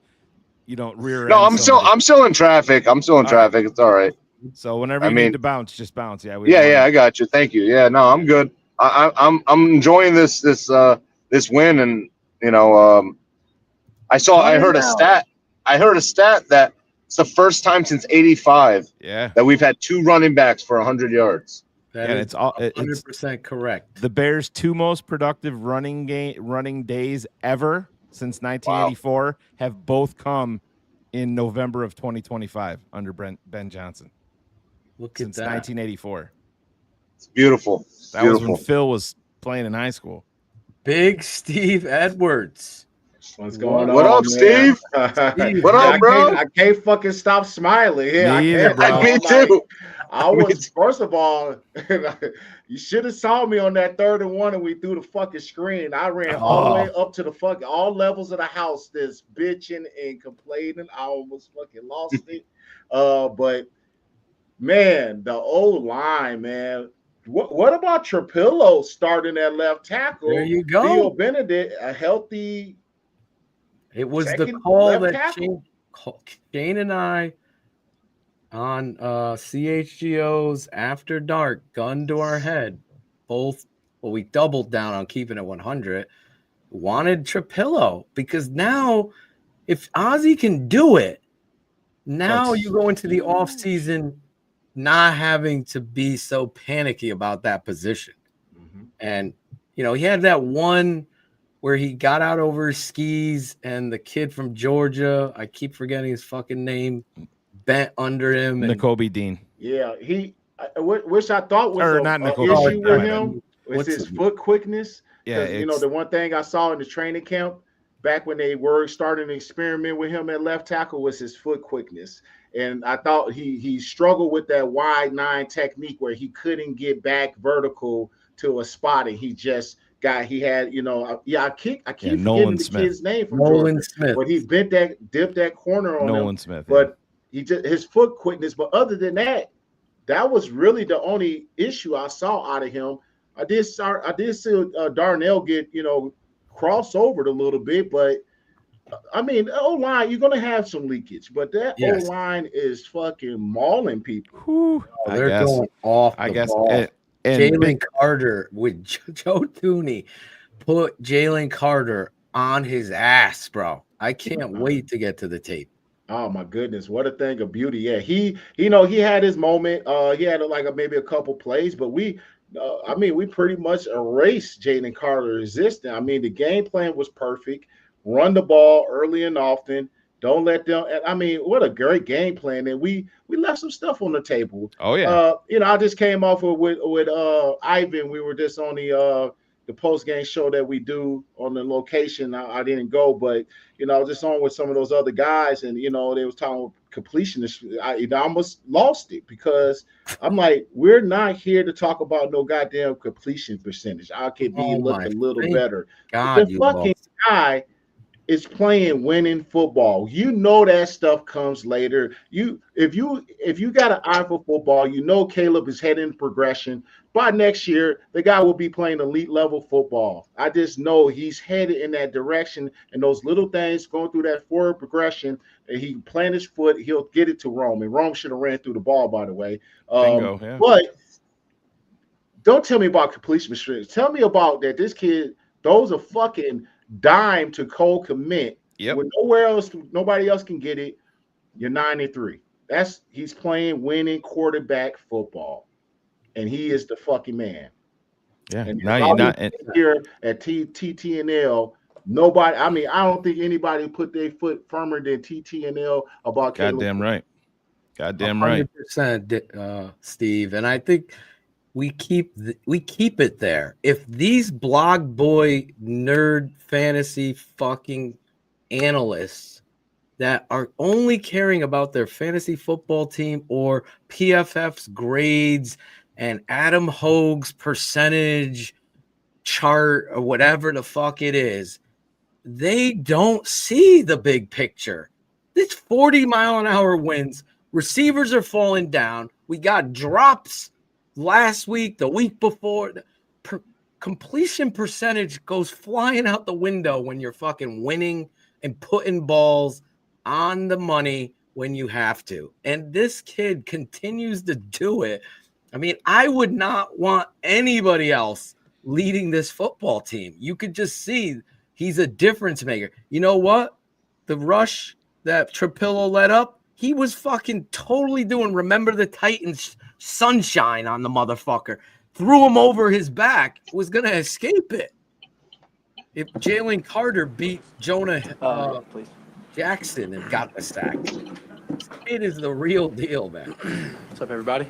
rear. No, I'm still in traffic. I'm still in traffic. It's all right. So whenever you need to bounce, just bounce. Yeah. I got you. Thank you. Yeah, no, I'm good. I'm enjoying this win, and I heard a stat that it's the first time since '85 that we've had 2 running backs for 100 yards. It's 100% correct. The Bears' 2 most productive running days ever since 1984 have both come in November of 2025 under Ben Johnson. Look at since that. 1984. It's beautiful. That was when Phil was playing in high school. Big Steve Edwards. What's going on? What up, Steve? What up, bro? I can't fucking stop smiling here. Me too. I was, first of all, you should have saw me on that 3rd and 1 and we threw the fucking screen. I ran all the way up to the fucking all levels of the house, this bitching and complaining. I almost fucking lost it. But man, the old line, man. What about Trapillo starting at left tackle? There you go. Theo Benedict, a healthy. It was the call that Shane and I on CHGO's After Dark, gun to our head, we doubled down on keeping it 100, wanted Trapillo, because now if Ozzie can do it, now you go into the offseason not having to be so panicky about that position. Mm-hmm. And, he had that one where he got out over his skis and the kid from Georgia, I keep forgetting his fucking name, bent under him. N'Kobe Dean. Yeah, which I thought was not an N'Kobe. issue with him. Was his foot quickness. Yeah, you know, the one thing I saw in the training camp back when they were starting to experiment with him at left tackle was his foot quickness. And I thought he struggled with that wide 9 technique where he couldn't get back vertical to a spot, and he had, you know, I keep forgetting the kid's name from Nolan Georgia, Smith. but he dipped that corner on Nolan him. Smith. But he just his foot quickness. But other than that, that was really the only issue I saw out of him. I did see Darnell get, you know, crossovered a little bit, but I mean, O-line, you're gonna have some leakage, but that O-line is fucking mauling people. They're going off the ball. Jalen Carter with Joe Thuney put Jalen Carter on his ass, bro. I can't wait to get to the tape. Oh my goodness, what a thing of beauty! Yeah, he had his moment. He had maybe a couple plays, but we pretty much erased Jalen Carter's existence. I mean, the game plan was perfect. Run the ball early and often. Don't let them. I mean, what a great game plan! And we left some stuff on the table. Oh yeah. You know, I just came off with Ivan. We were just on the post-game show that we do on the location. I didn't go, but you know, I was just on with some of those other guys, and you know, they was talking completion. I almost lost it because I'm like, we're not here to talk about no goddamn completion percentage. I could be look a little better. God, the fucking guy is playing winning football. You know that stuff comes later. If you got an eye for football, you know Caleb is heading progression. By next year, the guy will be playing elite level football. I just know he's headed in that direction, and those little things going through that forward progression, and he plant his foot, he'll get it to Rome. And Rome should have ran through the ball, by the way. Bingo, yeah. But don't tell me about completion percentage. Tell me about that. This kid, those are fucking dime to Cole commit. Yep. With nobody else can get it. You're 93. He's playing winning quarterback football, and he is the fucking man. Yeah. And now you're not here at TTNL. Nobody. I mean, I don't think anybody put their foot firmer than TTNL about Caleb. Goddamn right. Goddamn right. 100%, Steve. And I think we keep it there. If these blog boy nerd fantasy fucking analysts that are only caring about their fantasy football team or PFF's grades and Adam Hogue's percentage chart or whatever the fuck it is, they don't see the big picture. It's 40-mile-an-hour winds. Receivers are falling down. We got drops last week, the week before. Completion percentage goes flying out the window when you're fucking winning and putting balls on the money when you have to. And this kid continues to do it. I mean, I would not want anybody else leading this football team. You could just see he's a difference maker. You know what? The rush that Trapillo led up, he was fucking totally doing Remember the Titans sunshine on the motherfucker. Threw him over his back, was going to escape it. If Jalen Carter beat Jonah Jackson and got the sack, it is the real deal, man. What's up, everybody?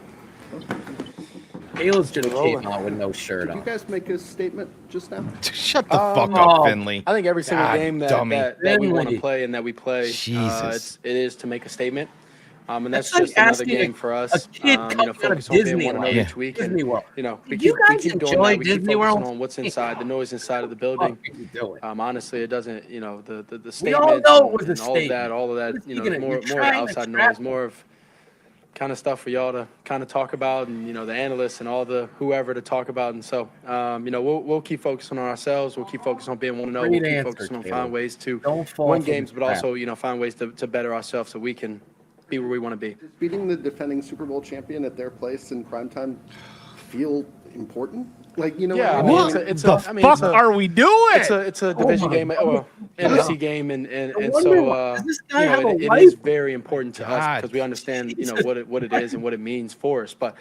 Caleb's just came out with no shirt on. Did you guys make a statement just now? Shut the fuck up, Finley. I think every single game that we want to play and that we play, Jesus. it is to make a statement. And that's like just another asking game for us. a kid Focus on being 1-0 each week. Disney World. You know, we You keep guys doing enjoy that. We keep Disney focusing World? on what's inside, the noise inside of the building. Honestly, it doesn't, you know, the We all statements know it was a and statement. all of that, you know, You're more trying to outside trap noise, more of kind of stuff for y'all to kind of talk about, and you know, the analysts and all the whoever to talk about. And so you know, we'll keep focusing on ourselves. We'll keep focusing on being 1-0. We'll Great keep answer, focusing on Caleb. find ways to Don't fall win for the games, but trap. also, you know, find ways to better ourselves so we can be where we want to be. Does beating the defending Super Bowl champion at their place in primetime feel important? Like, you know, Yeah, I what mean, it's the fuck are we doing? It's a division game, well, NFC game, and so does this guy you know, have a it wife? is very important to us God. because we understand, you know, what it is and what it means for us. But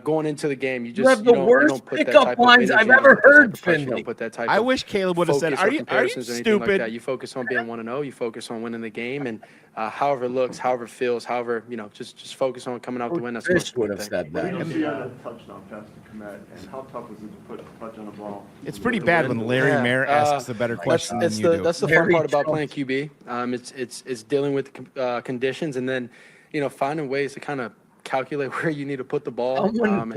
going into the game, you have the worst don't put that pickup type of lines energy, I've you don't ever put that type heard, of pressure, you Finley. don't put that type I of wish Caleb would have said, focus "Are or you comparisons or anything like stupid?" that. You focus on being 1-0. You focus on winning the game, and however it looks, however it feels, however, you know, just focus on coming out to win. That's the most Fish would have important thing. said that. What did you see on a touchdown pass to Komet, How tough is it to put a touch on a ball? It's pretty bad when Larry Mayer asks the better question than you do. That's the fun part about playing QB. It's dealing with conditions and then, finding ways to kind of calculate where you need to put the ball and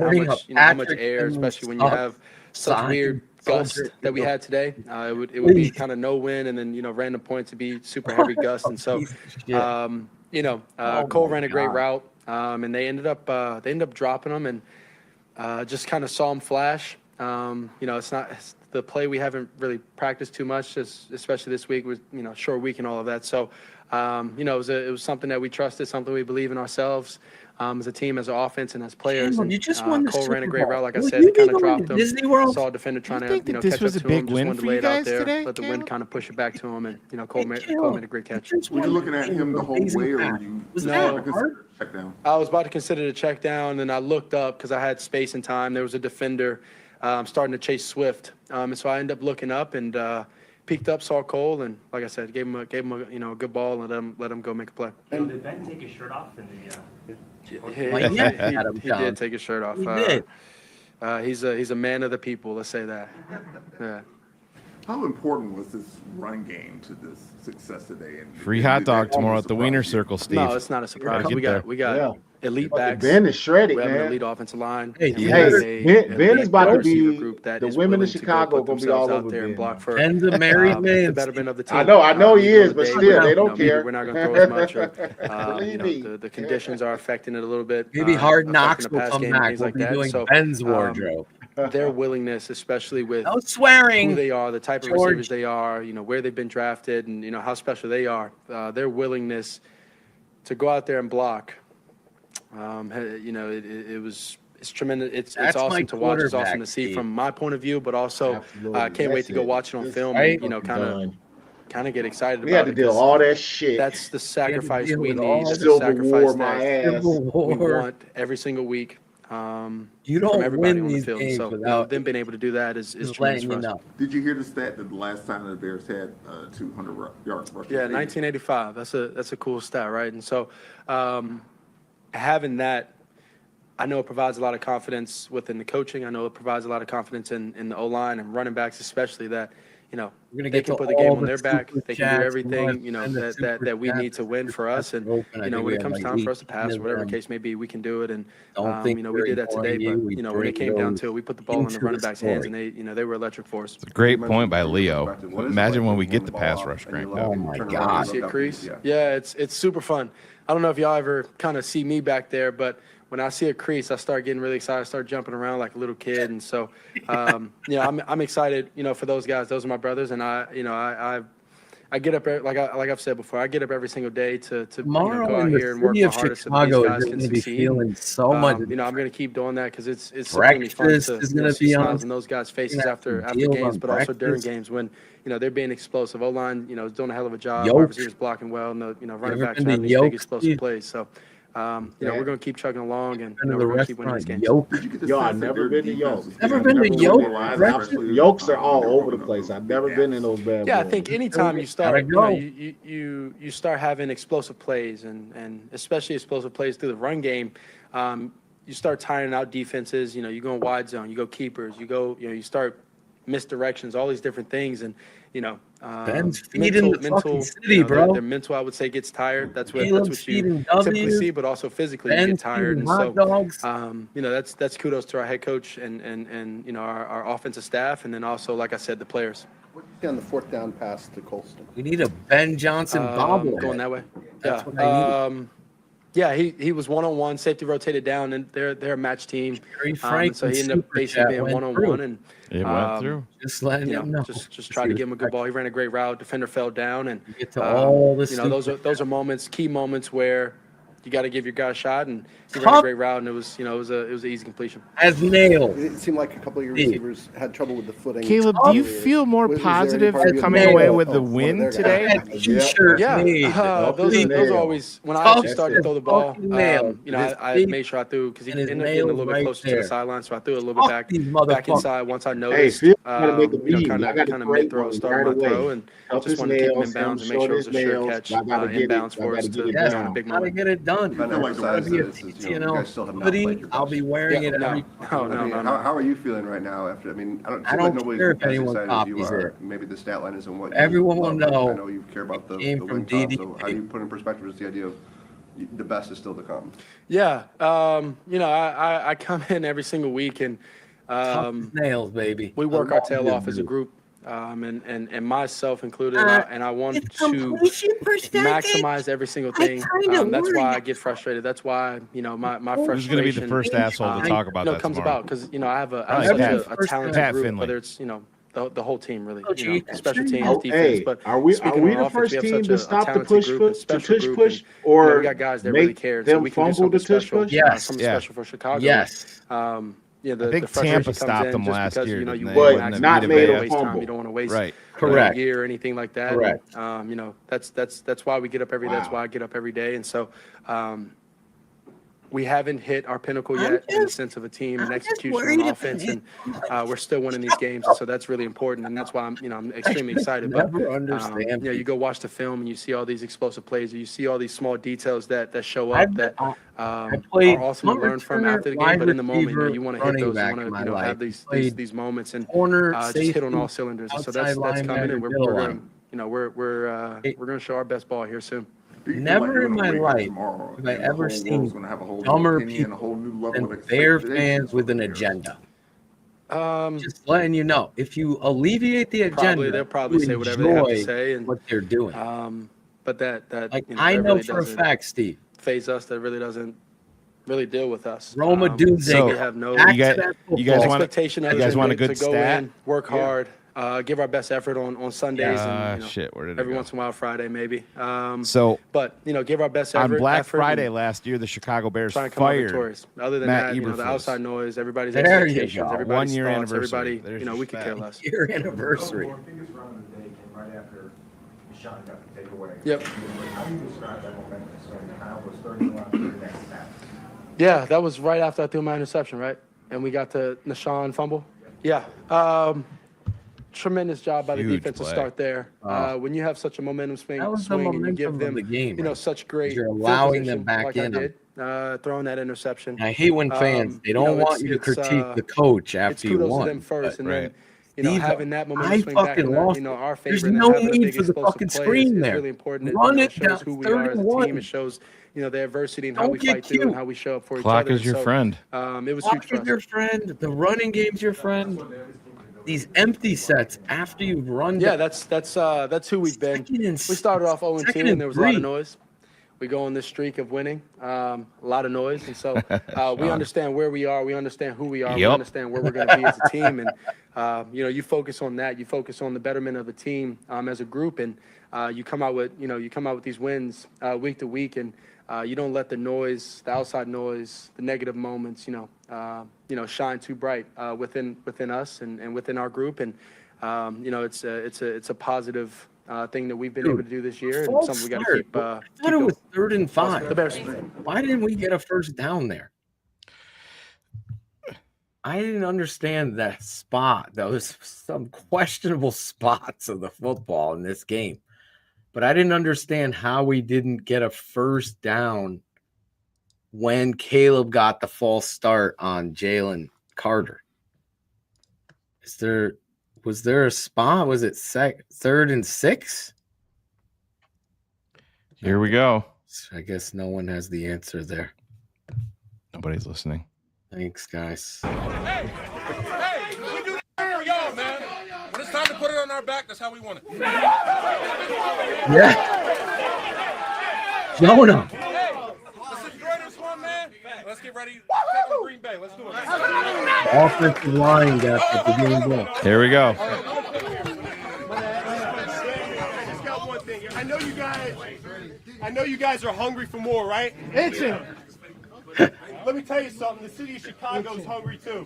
how much air, especially when you have such weird gusts that we had today. It would be kind of no wind and then, random points would be super heavy gusts. And so, Cole ran a great route and they ended up dropping them and just kind of saw him flash. It's the play we haven't really practiced too much, especially this week was, short week and all of that. So, it was something that we trusted, something we believe in ourselves. As a team, as an offense, and as players. You just won the Cole Super ran a great Bowl. route, like I said. He kind of dropped him. Disney World? Saw a defender trying to this catch was up a to big him. Just win wanted to for lay you it out guys there. today, Let the wind kind of push it back to him, and Cole made a great catch. Were you looking at him the whole way, or was that hard? Check down. I was about to consider the check down, and I looked up because I had space and time. There was a defender starting to chase Swift, and so I ended up looking up and peeked up, saw Cole, and like I said, gave him a good ball and let him go make a play. And did Ben take his shirt off in the? He did take his shirt off. He did. He's a man of the people. Let's say that. Yeah. How important was this run game to this success today? Free hot dog tomorrow at the Wiener Circle, Steve. No, it's not a surprise. We got elite backs. Ben is shredded, we have man. an elite offensive line. Ben is about to be the women of Chicago going to be all over there and block for Ben's a married man. the betterment of the team. I know he is, but still, they don't care. We're not going to throw as much. The conditions are affecting it a little bit. Maybe Hard Knocks will pass come game, back. things We'll like be that. doing So, Ben's wardrobe. Their willingness, especially with no swearing, who they are, the type of receivers they are, where they've been drafted, and how special they are. Their willingness to go out there and block. It's tremendous. It's awesome to watch. It's awesome to see from my point of view, but also can't wait to go watch it on film and kind of get excited about it. We had to deal all that shit. That's the sacrifice we need. That's the Civil sacrifice War, my ass. we want every single week. You don't from everybody win on the these field. games So without them being able to do that is tremendous for us. Did you hear the stat that the last time the Bears had 200 yards rushing? Yeah, 1985. That's a cool stat, right? And so having that, I know it provides a lot of confidence within the coaching. I know it provides a lot of confidence in the O-line and running backs, especially that they can put the game on their back. They can do everything that we need to win for us. And when it comes time for us to pass, whatever the case may be, we can do it. And we did that today. But when it came down to it, we put the ball in the running backs' hands, and they were electric for us. It's a great point by Leo. Imagine when we get the pass rush cranked up. Oh my God! See a crease? Yeah, it's super fun. I don't know if y'all ever kind of see me back there, but when I see a crease, I start getting really excited. I start jumping around like a little kid, and so I'm excited. For those guys. Those are my brothers, and I get up like I've said before. I get up every single day to go out here and work my hardest so these guys can succeed. Feeling so much. I'm going to keep doing that because it's really fun to see smiles in those guys' faces after games, but also during games when they're being explosive. O-line is doing a hell of a job. Wide receivers blocking well, and the running backs having these big explosive plays. So. We're going to keep chugging along, and we're going to keep winning these games. Yo, I've never been to Yolks. Never been to Yolks? Yolks are all over the place. I've never been in those bad boys. Yeah, I think anytime you start, you start having explosive plays, and especially explosive plays through the run game, you start tiring out defenses. You go in wide zone, you go keepers, you start misdirections, all these different things, and Ben's feeding the fucking city, bro. Their mental, I would say, gets tired. That's what you typically see, but also physically you get tired. And so, that's kudos to our head coach and our offensive staff, and then also, like I said, the players. What did you see on the fourth down pass to Colston? We need a Ben Johnson bobble going that way. That's what I need. Yeah, he was one-on-one, safety rotated down, and they're a match team. So he ended up basically being one-on-one, and it went through. Just letting him know. Just tried to give him a good ball. He ran a great route. Defender fell down, and get to all this. Those are moments, key moments where you got to give your guy a shot, and he ran a great route, and it was an easy completion. As nailed. It seemed like a couple of your receivers had trouble with the footing. Caleb, do you feel more positive coming away with the win today? Yeah, those are always when I actually started to throw the ball. I made sure I threw because he ended up getting a little bit closer to the sideline, so I threw it a little bit back inside once I noticed. Kind of mid throw, start my throw, and just wanted to keep him in bounds and make sure it was a sure catch inbounds for us to get a big moment. Get it done. If I emphasize this, you guys still have not played your I'll best. be wearing it every. How are you feeling right now? After I don't care if anyone copies it. Maybe the stat line isn't what Everyone you will love. know. I know you care about the Came from win column. DDP. So how do you put in perspective just the idea of the best is still to come? Yeah, I come in every single week and Tough as nails, baby. we work our tail off as a group, and myself included, and I want to maximize every single thing. That's why I get frustrated. That's why my frustration. Who's going to be the first asshole to talk about that comes tomorrow? about because I have a talented group, whether it's the whole team really, special teams, defense. But are we the first team to stop the push push, or we got guys that really care, so we can do something special. Something special for Chicago. Yes. I think Tampa stopped them last year. But not made a fumble. You don't want to waste Correct. a year or anything like that. Correct. And, that's why we get up every. That's why I get up every day. And so, we haven't hit our pinnacle yet in the sense of a team and execution on offense, and we're still winning these games. And so that's really important, and that's why I'm extremely excited. But you go watch the film and you see all these explosive plays, you see all these small details that show up that are awesome to learn from after the game. But in the moment, you want to hit those, you want to have these moments and just hit on all cylinders. And so that's coming, and we're gonna show our best ball here soon. Never in my life have I ever seen dumber people than Bear fans with an agenda. Just letting you know, if you alleviate the agenda, they'll probably say whatever they have to say and what they're doing. But that I know really for a fact, Steve, phase us. That really doesn't really deal with us. Roma Dunze. We have no you guys want expectation. You guys want a good to go stat? in, work hard. Give our best effort on Sundays and where did every once in a while Friday maybe. But give our best effort. On Black Friday last year, the Chicago Bears fired Other than Matt that, the outside noise, everybody's there expectations, everybody's 1 year thoughts, anniversary. everybody, we could care less. Year anniversary. Right after Sean got the takeaway. Yep. How do you describe that momentum? So Kyle was 31 to the next snap. Yeah, that was right after I threw my interception, right? And we got the Nashawn fumble. Yeah. Tremendous job by the defense to start there. When you have such a momentum swing, and you give them, the game, such great. You're allowing them back like in. I did, throwing that interception. I hate when fans they don't want you to critique the coach after you won. It's kudos to them first, and then having that momentum swing back in our favor. There's no need for the fucking screen there. Really important. Run it shows down. who we are as a team. It shows the adversity and how we fight through and how we show up for each other. Clock is your friend. It was Clock huge for us. is your friend. The running game's your friend. These empty sets after you've run. Yeah, that's who we've been. We started off 0-2 and there was a lot of noise. We go on this streak of winning, a lot of noise, and so we understand where we are. We understand who we are. We understand where we're going to be as a team, and you focus on that. You focus on the betterment of the team as a group, and you come out with these wins week to week, and you don't let the noise, the outside noise, the negative moments, shine too bright within us and within our group, and it's a positive thing that we've been able to do this year, and something we got to keep. I thought it was 3rd and 5. The Bears. Why didn't we get a first down there? I didn't understand that spot. There was some questionable spots of the football in this game, but I didn't understand how we didn't get a first down when Caleb got the false start on Jalen Carter. Was there a spot? Was it 3rd and 6? Here we go. I guess no one has the answer there. Nobody's listening. Thanks, guys. Hey, we do that for y'all, man. When it's time to put it on our back, that's how we want it. Yeah. Jonah. Hey, let's enjoy this one, man. Let's get ready to take on Green Bay. Let's do it. Offensive line got at the game ball. Here we go. I know you guys are hungry for more, right? Itching. Let me tell you something. The city of Chicago is hungry too.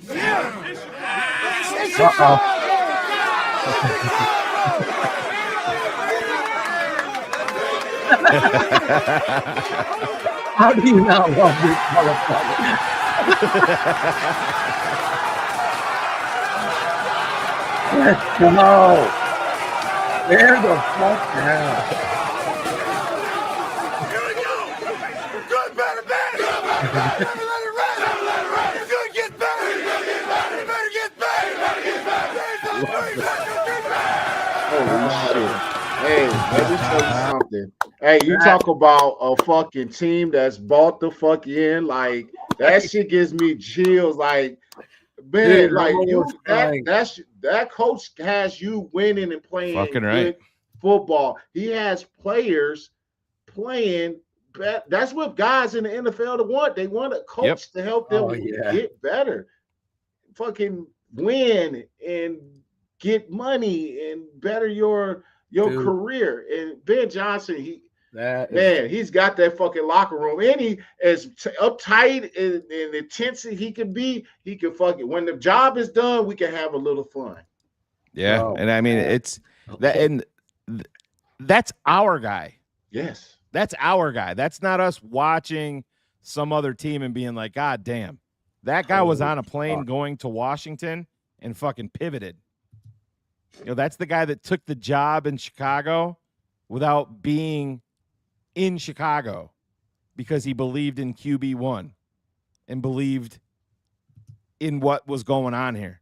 How do you not love this motherfucker? Let's go. There the fuck now. Here we go. Good Holy shit. Hey, let me tell you something. Hey, you talk about a fucking team that's bought the fuck in. Like, that shit gives me chills. Like, man, Dude, like that coach has you winning and playing Fucking right. good football. He has players playing. That's what guys in the NFL want. They want a coach to help them get better, fucking win and get money and better your career. And Ben Johnson, he's got that fucking locker room, and he as uptight and intense as he can be. He can fucking when the job is done, we can have a little fun. Yeah, Bro, and I mean it's that, and that's our guy. Yes, that's our guy. That's not us watching some other team and being like, God damn, that guy was on a plane going to Washington and fucking pivoted. You know, that's the guy that took the job in Chicago without being in Chicago because he believed in QB1 and believed in what was going on here.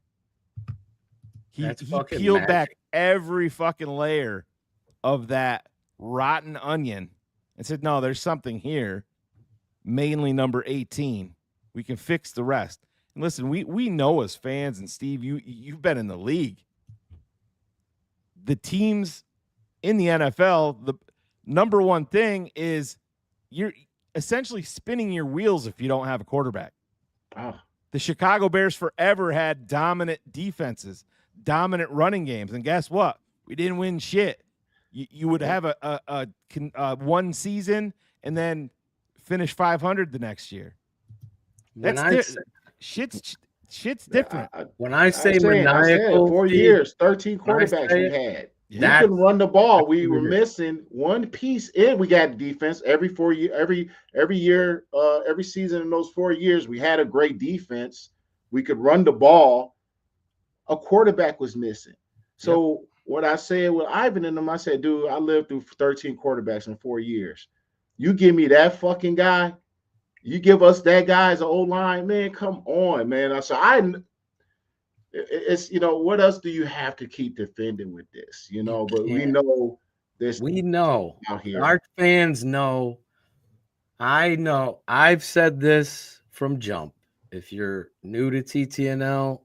He peeled back every fucking layer of that rotten onion and said, no, there's something here, mainly number 18. We can fix the rest. And listen, we know as fans, and Steve, you've been in the league. The teams in the NFL, the number one thing is you're essentially spinning your wheels if you don't have a quarterback. The Chicago Bears forever had dominant defenses, dominant running games, and guess what? We didn't win shit. You would have a one season and then finish 500 the next year. That's shit's different. When I say maniacal, 4 years, 13 quarterbacks we had. We couldn't run the ball. We were missing one piece, and we got defense every 4 year, every year, every season in those 4 years. We had a great defense. We could run the ball. A quarterback was missing. So what I said with Ivan and them, I said, dude, I lived through 13 quarterbacks in 4 years. You give me that fucking guy. You give us that guy as an O-line, man, come on, man. It's, what else do you have to keep defending with this, but we know this. We know out here. Our fans know. I know. I've said this from jump. If you're new to TTNL,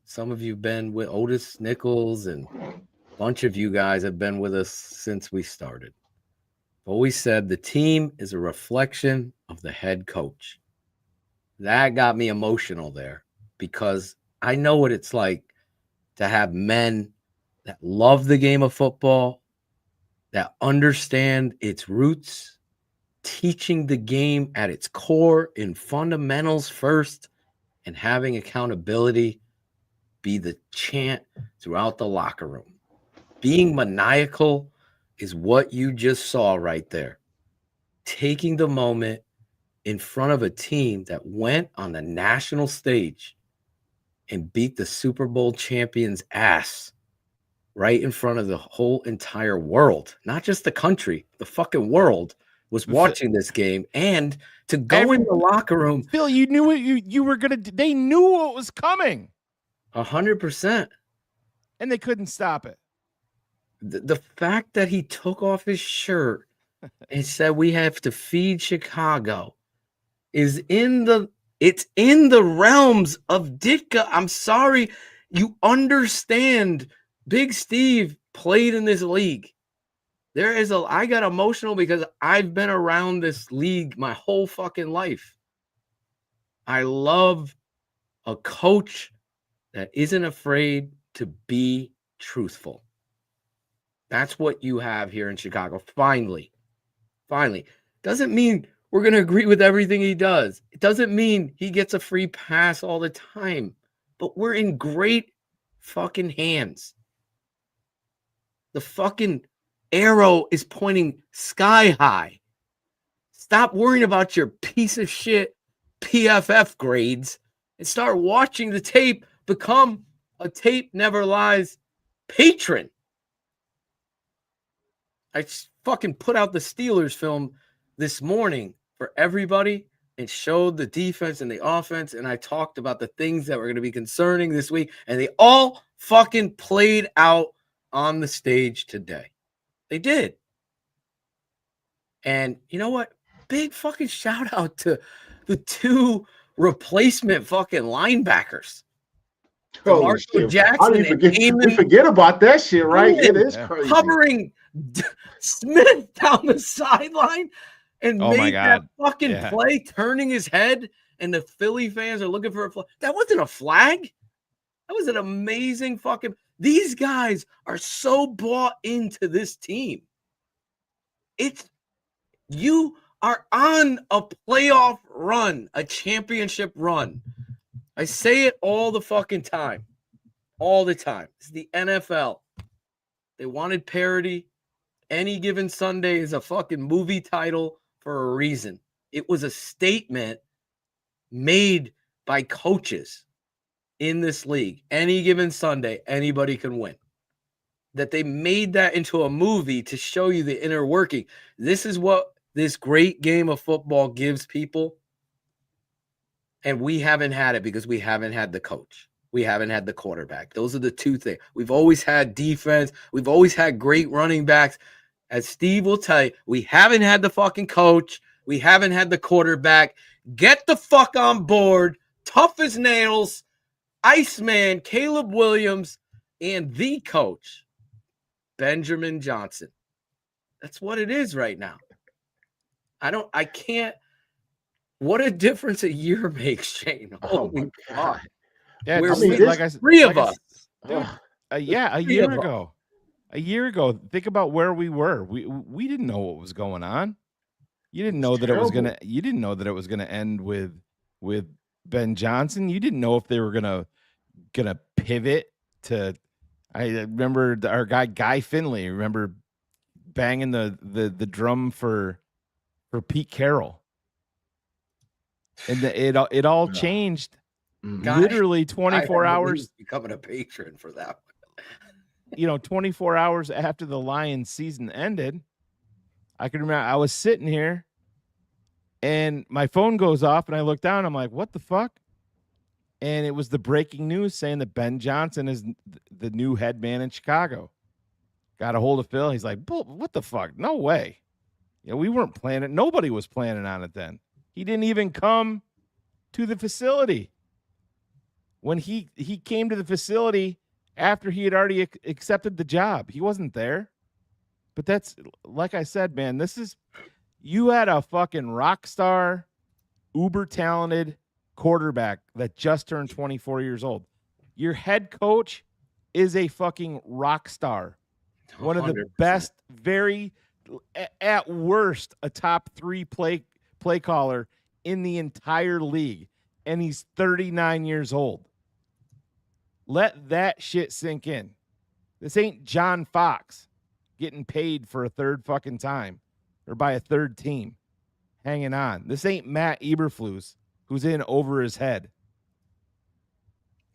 some of you have been with Otis Nichols, and a bunch of you guys have been with us since we started. Always said the team is a reflection of the head coach. That got me emotional there because I know what it's like to have men that love the game of football, that understand its roots, teaching the game at its core in fundamentals first, and having accountability be the chant throughout the locker room. Being maniacal is what you just saw right there. Taking the moment in front of a team that went on the national stage and beat the Super Bowl champions' ass right in front of the whole entire world. Not just the country, the fucking world was watching this game. And to go in the locker room. Phil, you knew what you were going to, they knew what was coming. 100%. And they couldn't stop it. The fact that he took off his shirt and said we have to feed Chicago is it's in the realms of Ditka. I'm sorry. You understand Big Steve played in this league. I got emotional because I've been around this league my whole fucking life. I love a coach that isn't afraid to be truthful. That's what you have here in Chicago. Finally. Doesn't mean we're going to agree with everything he does. It doesn't mean he gets a free pass all the time. But we're in great fucking hands. The fucking arrow is pointing sky high. Stop worrying about your piece of shit PFF grades and start watching the tape. Become a Tape Never Lies patron. I fucking put out the Steelers film this morning for everybody. and showed the defense and the offense, and I talked about the things that were going to be concerning this week, and they all fucking played out on the stage today. They did. And you know what? Big fucking shout out to the 2 replacement fucking linebackers. Holy shit. Jackson We forget about that shit, right? It is crazy. Covering Smith down the sideline and made that fucking play, turning his head, and the Philly fans are looking for a flag. That wasn't a flag. That was an amazing fucking. These guys are so bought into this team. You are on a playoff run, a championship run. I say it all the fucking time. All the time. It's the NFL. They wanted parity. Any Given Sunday is a fucking movie title for a reason. It was a statement made by coaches in this league. Any Given Sunday, anybody can win. That they made that into a movie to show you the inner working. This is what this great game of football gives people. And we haven't had it because we haven't had the coach. We haven't had the quarterback. Those are the 2 things. We've always had defense. We've always had great running backs. As Steve will tell you, we haven't had the fucking coach. We haven't had the quarterback. Get the fuck on board. Tough as nails. Iceman, Caleb Williams, and the coach, Benjamin Johnson. That's what it is right now. I can't. What a difference a year makes, Shane. Holy God. Yeah, like I said, 3 of us. Dude, a year ago. A year ago, think about where we were. We didn't know what was going on. You didn't know that it was gonna end with Ben Johnson. You didn't know if they were gonna pivot to. I remember our guy Guy Finley. Remember banging the drum for Pete Carroll. And it all changed literally 24 hours. Becoming a patron for that one. 24 hours after the Lions season ended, I can remember I was sitting here and my phone goes off and I look down. I'm like, what the fuck? And it was the breaking news saying that Ben Johnson is the new head man in Chicago. Got a hold of Phil. He's like, what the fuck? No way. We weren't planning. Nobody was planning on it then. He didn't even come to the facility. When he came to the facility after he had already accepted the job, he wasn't there. But that's, like I said, man, you had a fucking rock star, uber talented quarterback that just turned 24 years old. Your head coach is a fucking rock star. One of the 100%. best, at worst, a top 3 play caller in the entire league, and he's 39 years old. Let that shit sink in. This ain't John Fox getting paid for a third fucking time or by a third team hanging on. This ain't Matt Eberflus who's in over his head.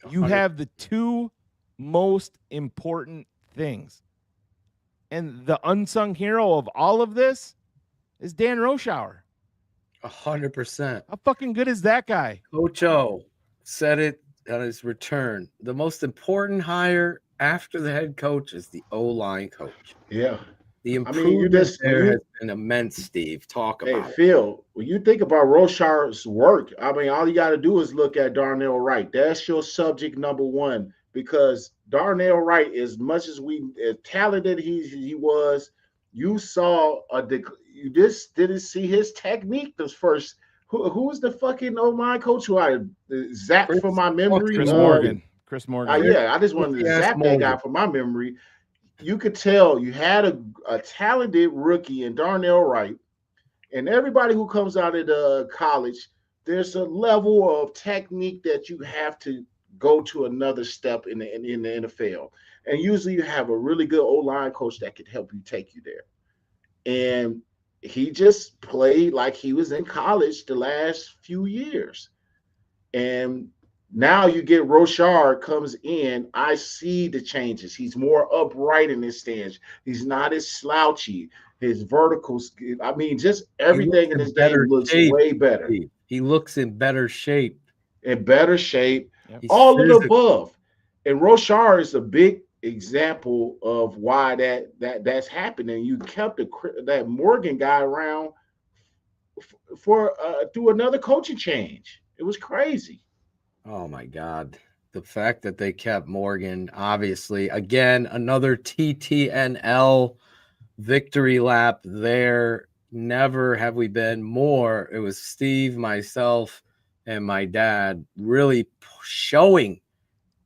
You have the 2 most important things. And the unsung hero of all of this is Dan Roshauer. 100%. How fucking good is that guy? Coach O said it on his return. The most important hire after the head coach is the O-line coach. Yeah. The improvement has been immense, Steve. Talk about it. Phil, when you think about Roshauer's work, all you got to do is look at Darnell Wright. That's your subject number 1, because Darnell Wright, as much as talented he was, you saw you just didn't see his technique the first. Who was the fucking O-line coach who I zapped from my memory? Chris Morgan. I just wanted to zap that guy from my memory. You could tell you had a talented rookie in Darnell Wright, and everybody who comes out of college, there's a level of technique that you have to go to another step in the NFL. And usually you have a really good O-line coach that could help you take you there. And he just played like he was in college the last few years. And now you get Roshauer comes in. I see the changes. He's more upright in his stance. He's not as slouchy. His verticals, just everything in his game looks way better. He looks in better shape. In better shape. He's All of the physical. above. And Roshar is a big example of why that's happening. You kept that Morgan guy around for through another coaching change. It was crazy. Oh my God. The fact that they kept Morgan, obviously, again, another TTNL victory lap there. Never have we been more. It was Steve, myself, and my dad really showing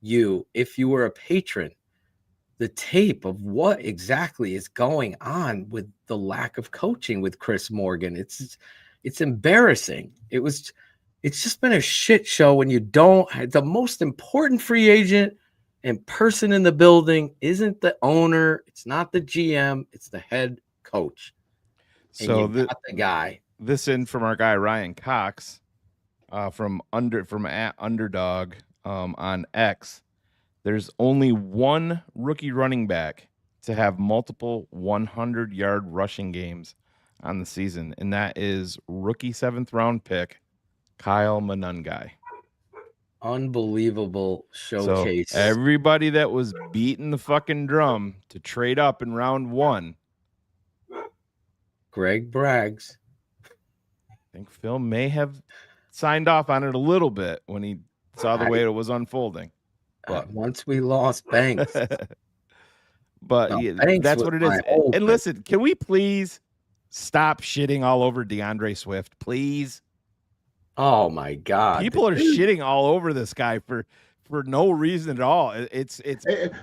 you, if you were a patron, the tape of what exactly is going on with the lack of coaching with Chris Morgan. It's embarrassing. It's just been a shit show when you don't. The most important free agent and person in the building isn't the owner. It's not the GM. It's the head coach. So the guy. This in from our guy Ryan Cox, from at Underdog on X. There's only one rookie running back to have multiple 100-yard rushing games on the season, and that is rookie 7th-round pick Kyle Monungai. Unbelievable showcase. So everybody that was beating the fucking drum to trade up in round 1. Greg Braggs. I think Phil may have signed off on it a little bit when he saw the way it was unfolding. But once we lost Banks. But No, yeah, Banks that's was what it is. my old And listen, can we please stop shitting all over DeAndre Swift, please? Oh my God. People are shitting all over this guy for no reason at all. It's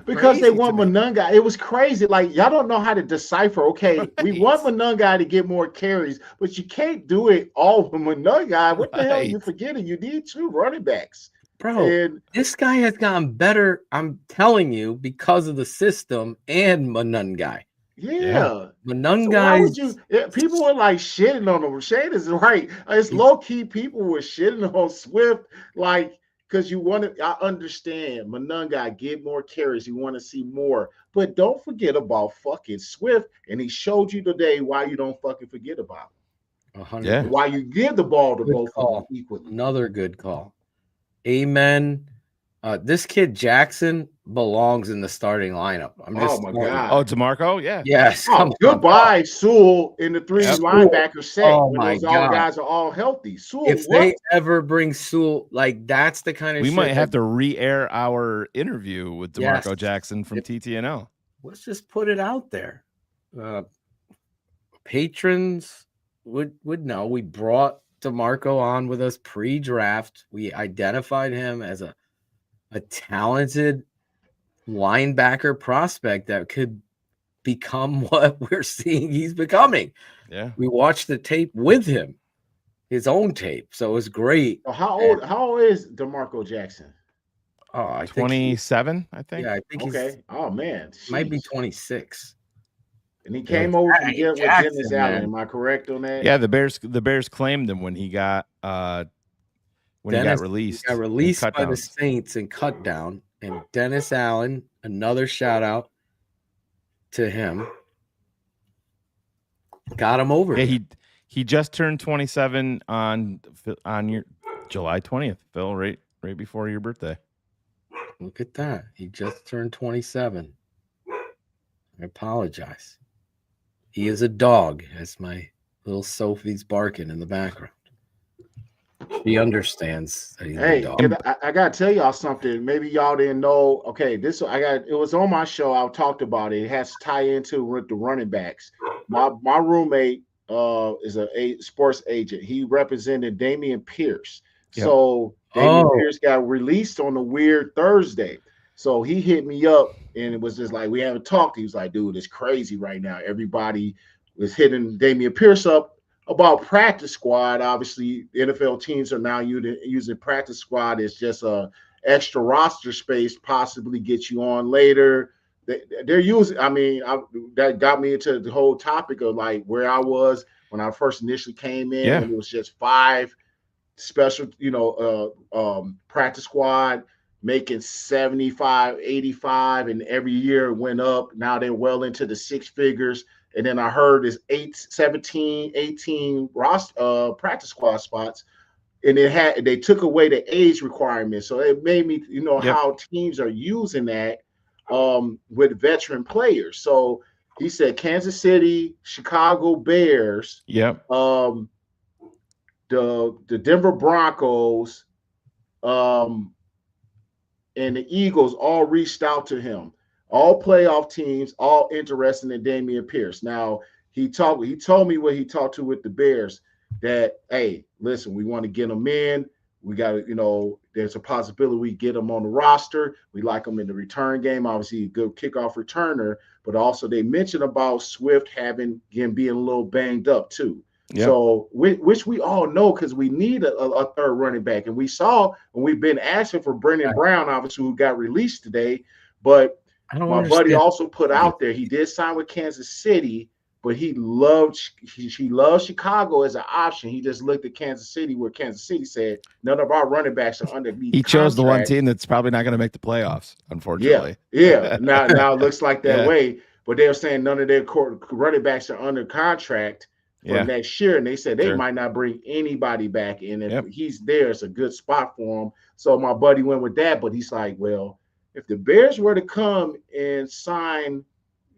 because they crazy want to me. Monungai. It was crazy. Like, y'all don't know how to decipher. Okay, we want Monungai to get more carries, but you can't do it all with Monungai. What the hell are you forgetting? You need 2 running backs. Bro, this guy has gotten better, I'm telling you, because of the system and Monungai. Yeah. Monungai. So why would you? People were like shitting on him. Shane is right. It's low key. People were shitting on Swift, like, because you want to. I understand Monungai get more carries. You want to see more, but don't forget about fucking Swift. And he showed you today why you don't fucking forget about him. Yeah. Why you give the ball to Good both call. of them equally. Another good call. Amen. This kid Jackson belongs in the starting lineup. I'm just Oh my God. Oh, DeMarco? Yeah. Yes. Oh, goodbye, Sewell in the 3 linebacker set. Oh when my those all God. guys are all healthy. Sewell, If they ever bring Sewell, like, that's the kind of We shit might have that- to re-air our interview with DeMarco Yes. Jackson from TTNL. Let's just put it out there. Patrons would know. We brought DeMarco on with us pre-draft. We identified him as a talented linebacker prospect that could become what we're seeing he's becoming. Yeah. We watched the tape with him, his own tape. So it was great. How old is DeMarco Jackson? Oh, I think 27, I think. Yeah, I think he's Oh man, might be sheesh. 26. And he came over from Hey, with Jackson, Dennis man. Allen. Am I correct on that? Yeah, the Bears claimed him when he got he got released. He got in released by the cutdowns. Saints and cut down. And Dennis Allen, another shout out to him, got him over. Yeah, here. he just turned 27 on your July 20th, Phil, right before your birthday. Look at that. He just turned 27. I apologize. He is a dog, as my little Sophie's barking in the background. He understands that he's a Hey, dog. I gotta tell y'all something. Maybe y'all didn't know. Okay, it was on my show. I talked about it. It has to tie into with the running backs. My roommate is a sports agent. He represented Damian Pierce. Yep. So Damian Pierce got released on a weird Thursday. So he hit me up and it was just like, we haven't talked. He was like, dude, it's crazy right now. Everybody was hitting Damian Pierce up about practice squad. Obviously, NFL teams are now using practice squad as just a extra roster space, possibly get you on later. They're using, that got me into the whole topic of like where I was when I first initially came in. Yeah. When it was just 5 special, practice squad making 75, 85, and every year it went up. Now they're well into the 6 figures. And then I heard it's 17, 18 practice squad spots and they took away the age requirement. So it made me, how teams are using that with veteran players. So he said Kansas City, Chicago Bears, the Denver Broncos, and the Eagles all reached out to him. All playoff teams, all interested in Dameon Pierce. Now he told me what he talked to with the Bears, that, hey, listen, we want to get him in. We got to, there's a possibility we get him on the roster. We like him in the return game. Obviously, a good kickoff returner, but also they mentioned about Swift being a little banged up too. Yep. So, which we all know, because we need a third running back. And we saw when we've been asking for Brendan Brown, obviously, who got released today. But my buddy also put out there, he did sign with Kansas City, but he loved Chicago as an option. He just looked at Kansas City, where Kansas City said, none of our running backs are underneath He chose the one team that's probably not going to make the playoffs, unfortunately. Yeah. Now it looks like that way. But they're saying none of their running backs are under contract for next year. And they said they might not bring anybody back in. If he's there, it's a good spot for him. So my buddy went with that. But he's like, well, if the Bears were to come and sign,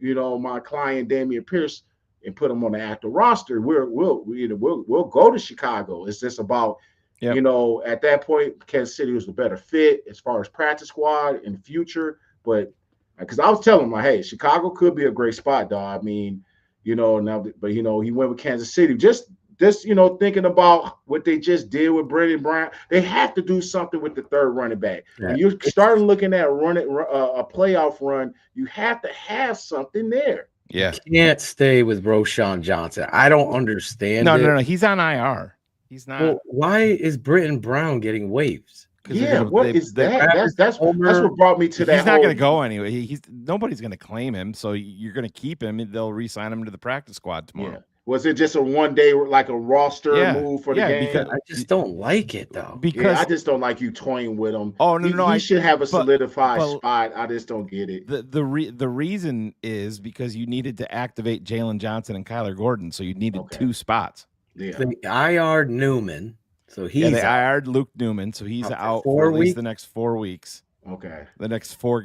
my client Dameon Pierce and put him on the active roster, we'll go to Chicago. It's just about, at that point, Kansas City was the better fit as far as practice squad in the future. But because I was telling him, like, hey, Chicago could be a great spot, dog. I mean, now, but he went with Kansas City. Just thinking about what they just did with Brendan Brown, they have to do something with the third running back. Yeah. When you start looking at running a playoff run, you have to have something there. Yeah, you can't stay with Roschon Johnson. I don't understand. No. He's on IR. He's not. Well, why is Brendan Brown getting waived? Yeah, what is that? That's what brought me to that. He's not going to go anyway. Nobody's going to claim him, so you're going to keep him, and they'll re-sign him to the practice squad tomorrow. Yeah. Was it just a one-day, like a roster move for the game? Because I just don't like it, though. Because I just don't like you toying with him. Oh, no, he should have a solidified spot. I just don't get it. The reason is because you needed to activate Jalen Johnson and Kyler Gordon, so you needed two spots. Yeah. They IR'd Newman, so he's they IR'd Luke Newman, so he's out for at least the next 4 weeks. Okay. The next 4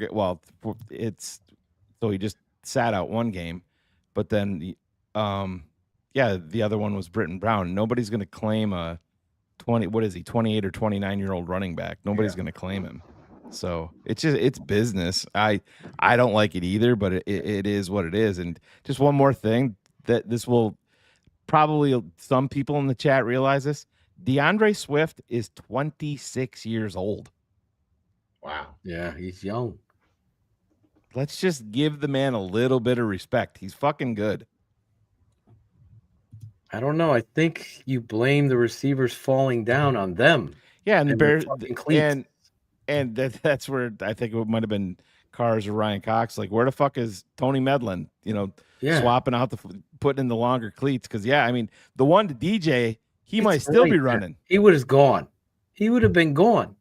it's so he just sat out one game, but then the other one was Britton Brown. Nobody's going to claim a 28 or 29-year-old running back. Nobody's going to claim him. So it's business. I don't like it either, but it is what it is. And just one more thing that this will probably some people in the chat realize this. DeAndre Swift is 26 years old. Wow. Yeah, he's young. Let's just give the man a little bit of respect. He's fucking good. I don't know. I think you blame the receivers falling down on them. Yeah, and the Bears and that's where I think it might have been Cars or Ryan Cox. Like, where the fuck is Tony Medlin? Swapping out putting in the longer cleats. Because I mean, the one to DJ, he might still be running. He would have gone. He would have been gone.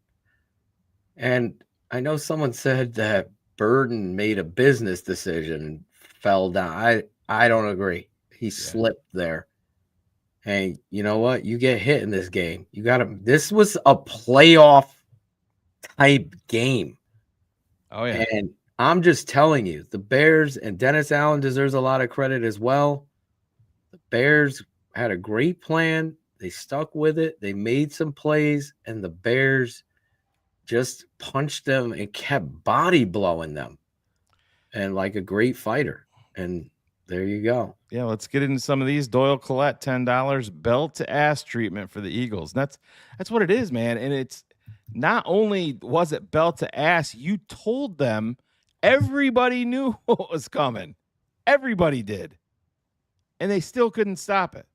And I know someone said that Burden made a business decision and fell down. I don't agree. He slipped there. And you know what? You get hit in this game. You got to. This was a playoff type game. Oh yeah. And I'm just telling you, the Bears, and Dennis Allen deserves a lot of credit as well. The Bears had a great plan. They stuck with it. They made some plays, and the Bears just punched them and kept body blowing them, and like a great fighter. And there you go. Yeah, let's get into some of these. Doyle Collette, $10 belt to ass treatment for the Eagles. That's what it is, man. And it's not only was it belt to ass, you told them everybody knew what was coming. Everybody did. And they still couldn't stop it.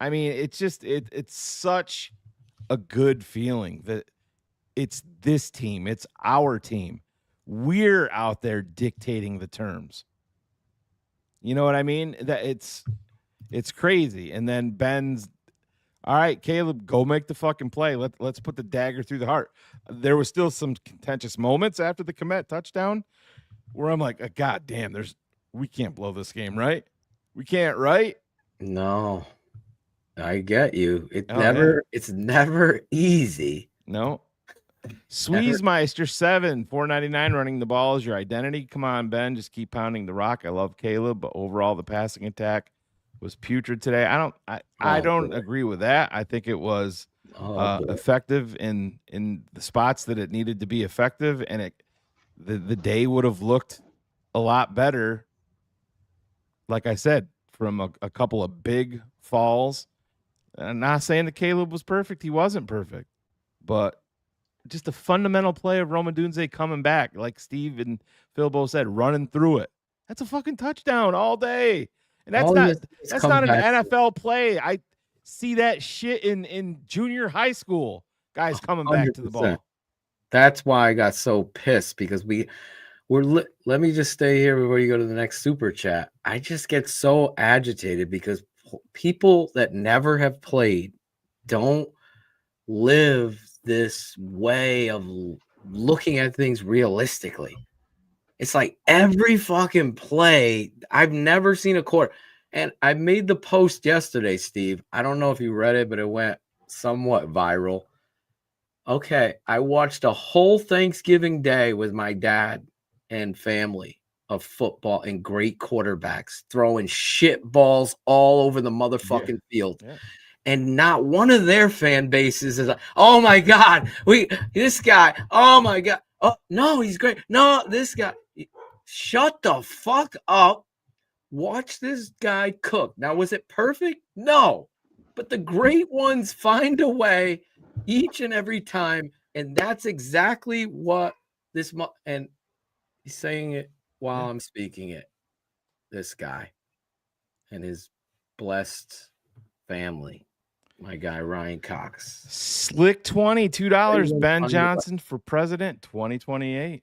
I mean, it's just it's such a good feeling that it's this team, it's our team. We're out there dictating the terms. You know what I mean? That it's crazy. And then Ben's, all right, Caleb, go make the fucking play. Let's put the dagger through the heart. There was still some contentious moments after the Komet touchdown where I'm like, God damn, we can't blow this game, right? We can't, right? No. I get you. It's Oh, it's never easy. No. Sweezemeister 7, $4.99 running the ball is your identity. Come on, Ben. Just keep pounding the rock. I love Caleb, but overall the passing attack was putrid today. I don't agree with that. I think it was effective in the spots that it needed to be effective, and the day would have looked a lot better. Like I said, from a couple of big falls. I'm not saying that Caleb was perfect. He wasn't perfect, but just a fundamental play of Roma Dunze coming back, like Steve and Philbo said, running through it. That's a fucking touchdown all day. And that's not an NFL play. I see that shit in junior high school. Guys coming back to the ball. That's why I got so pissed, because let me just stay here before you go to the next super chat. I just get so agitated because people that never have played don't live this way of looking at things realistically. It's like every fucking play, I've never seen a quarter. And I made the post yesterday, Steve. I don't know if you read it, but it went somewhat viral. Okay, I watched a whole Thanksgiving Day with my dad and family of football and great quarterbacks throwing shit balls all over the motherfucking field. Yeah. And not one of their fan bases is like, oh my God, this guy, oh my God. Oh, no, he's great. No, this guy. Shut the fuck up. Watch this guy cook. Now, was it perfect? No. But the great ones find a way each and every time. And that's exactly what and he's saying it while I'm speaking it. This guy and his blessed family. My guy, Ryan Cox. Slick 20, $2. Ben Johnson for president 2028.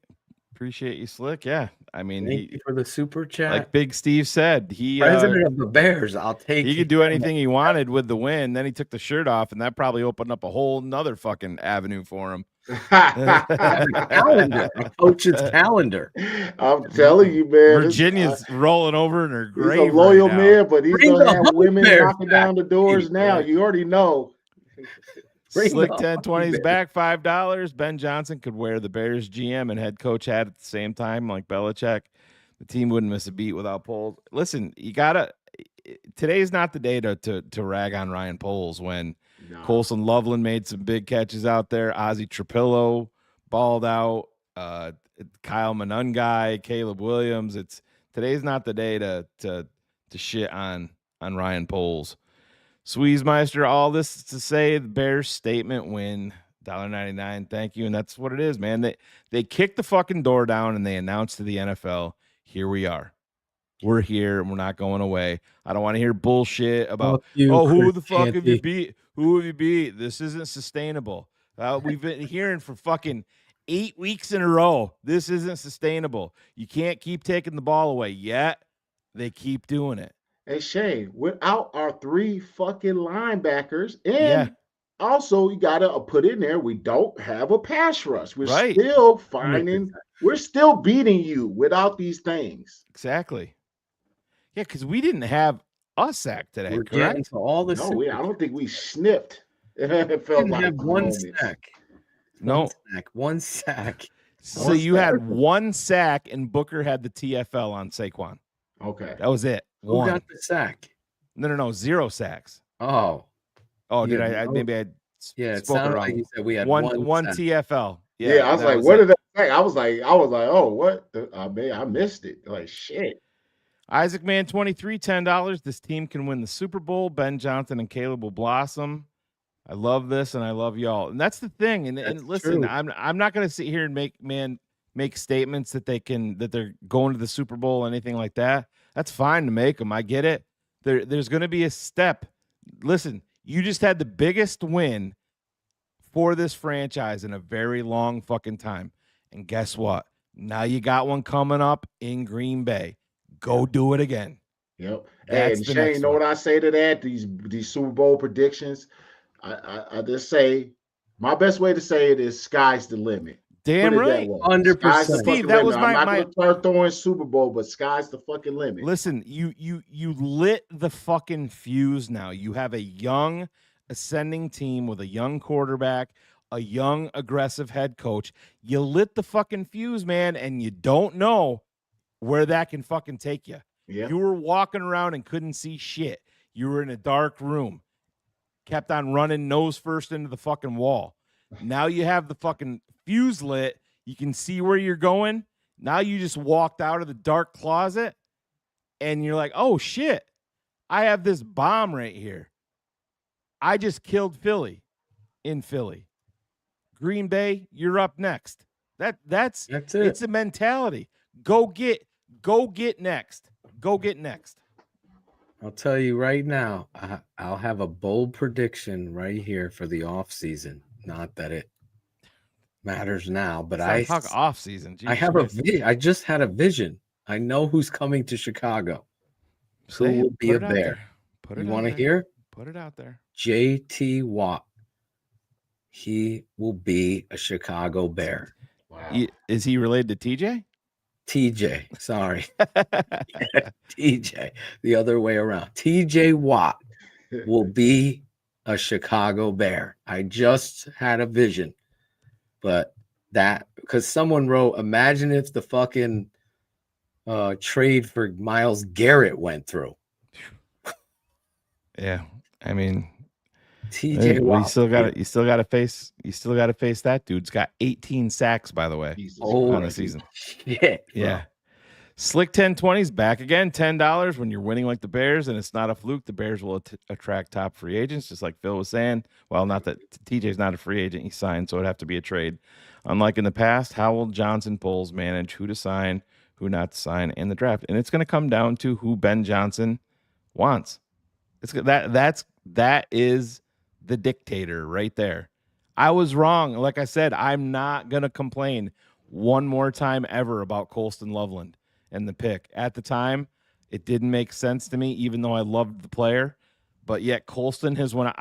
Appreciate you, Slick. Yeah. I mean, thank you for the super chat. Like Big Steve said, president of the Bears. I'll take he could do anything he wanted with the win. Then he took the shirt off, and that probably opened up a whole nother fucking avenue for him. Calendar, a coach's calendar. I'm telling you, man. Virginia's rolling over in her grave. He's a loyal right man, but he's Bring gonna have women knocking down the doors now. You already know. Slick 1020's back $5. Ben Johnson could wear the Bears GM and head coach hat at the same time, like Belichick. The team wouldn't miss a beat without Poles. Listen, today's not the day to rag on Ryan Poles when Colson Loveland made some big catches out there. Ozzie Trapillo balled out. Kyle Monungai, Caleb Williams. Today's not the day to shit on Ryan Poles. Sweezemeister, all this to say the Bears statement win, $1.99. Thank you. And that's what it is, man. They kicked the fucking door down and they announced to the NFL, here we are. We're here and we're not going away. I don't want to hear bullshit about, who the fuck have you beat? Who have you beat? This isn't sustainable. We've been hearing for fucking 8 weeks in a row. This isn't sustainable. You can't keep taking the ball away. Yet they keep doing it. Hey, Shane, without our 3 fucking linebackers, and also you got to put in there, we don't have a pass rush. We're still we're still beating you without these things. Exactly. Yeah, because we didn't have a sack today, correct? I don't think we snipped. It felt like have one sack. No. One sack. So you had one sack, and Booker had the TFL on Saquon. Okay. That was it. Who got the sack? No, 0 sacks. Oh, did I? Maybe I. It sounded like you said we had one sack. TFL. Yeah, I was like, what did that say? I was like, oh, what? I missed it. Like shit. Isaac Man 23, $10. This team can win the Super Bowl. Ben Johnson and Caleb will blossom. I love this, and I love y'all. And that's the thing. And listen, I'm not going to sit here and make statements that they're going to the Super Bowl or anything like that. That's fine to make them. I get it. There's going to be a step. Listen, you just had the biggest win for this franchise in a very long fucking time. And guess what? Now you got one coming up in Green Bay. Go do it again. Yep. And Shane, you know what I say to that? These Super Bowl predictions, I just say, my best way to say it is sky's the limit. Damn Put it right. that way. 100%. Sky's the Steve, fucking that limit. was I'm not my gonna start throwing Super Bowl, but sky's the fucking limit. listen. You lit the fucking fuse. Now you have a young ascending team with a young quarterback, a young aggressive head coach. You lit the fucking fuse, man, and you don't know where that can fucking take you. Yeah. You were walking around and couldn't see shit. You were in a dark room. Kept on running nose first into the fucking wall. Now you have the fucking fuse lit. You can see where you're going. Now you just walked out of the dark closet and you're like, oh shit, I have this bomb right here. I just killed Philly in Philly. Green Bay, you're up next. That's it. It's a mentality. Go get next. Go get next. I'll tell you right now, I'll have a bold prediction right here for the off season. Not that it matters now, but Let's not talk off season. I just had a vision. I know who's coming to Chicago. Who will be a Bear? You want to hear? Put it out there. JT Watt. He will be a Chicago Bear. Wow. Is he related to TJ? TJ, sorry. TJ, the other way around. TJ Watt will be a Chicago Bear. I just had a vision. But that, because someone wrote, imagine if the fucking trade for Myles Garrett went through. Yeah. I mean, TJ Watt. You still got to face that dude's got 18 sacks, by the way, on the season. Shit, yeah. Slick 1020's back again, $10 when you're winning like the Bears, and it's not a fluke. The Bears will attract top free agents, just like Phil was saying. Well, not that TJ's not a free agent. He signed, so it'd have to be a trade. Unlike in the past, how will Johnson Poles manage who to sign, who not to sign in the draft? And it's going to come down to who Ben Johnson wants. That is the dictator right there. I was wrong. Like I said, I'm not going to complain one more time ever about Colston Loveland and the pick. At the time, it didn't make sense to me, even though I loved the player. But yet Colston has won.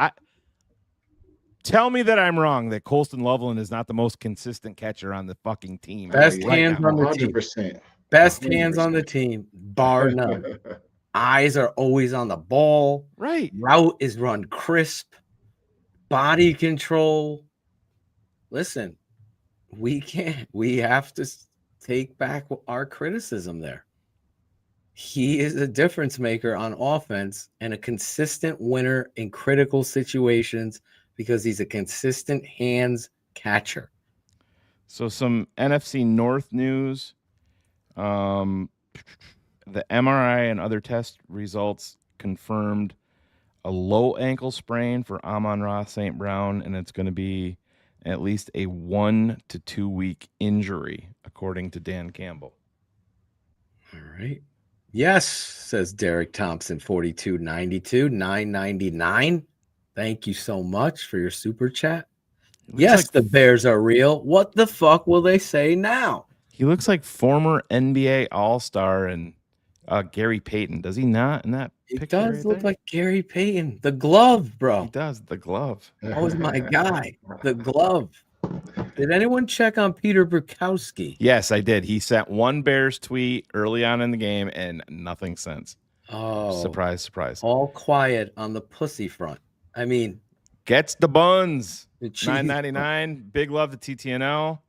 Tell me that I'm wrong, that Colston Loveland is not the most consistent catcher on the fucking team. Best hands on the team. 100%. Best hands on the team, bar none. Eyes are always on the ball. Right. Route is run crisp. Body control. Listen, we have to take back our criticism there. He is a difference maker on offense and a consistent winner in critical situations because he's a consistent hands catcher. So some NFC North news. The MRI and other test results confirmed a low ankle sprain for Amon-Ra St. Brown, and it's going to be at least a 1 to 2 week injury, according to Dan Campbell. All right. Yes, says Derek Thompson, 4292, 999. Thank you so much for your super chat. Yes, the Bears are real. What the fuck will they say now? He looks like former NBA All-Star and Gary Payton. Does he not in that He picture? does right look there? like Gary Payton. The glove, bro. He does, the glove. That was my guy. The glove. Did anyone check on Peter Bukowski? Yes, I did. He sent one Bears tweet early on in the game and nothing since. Oh. Surprise, surprise. All quiet on the pussy front. I mean, Gets the buns. The cheese. $9.99. Big love to TTNL.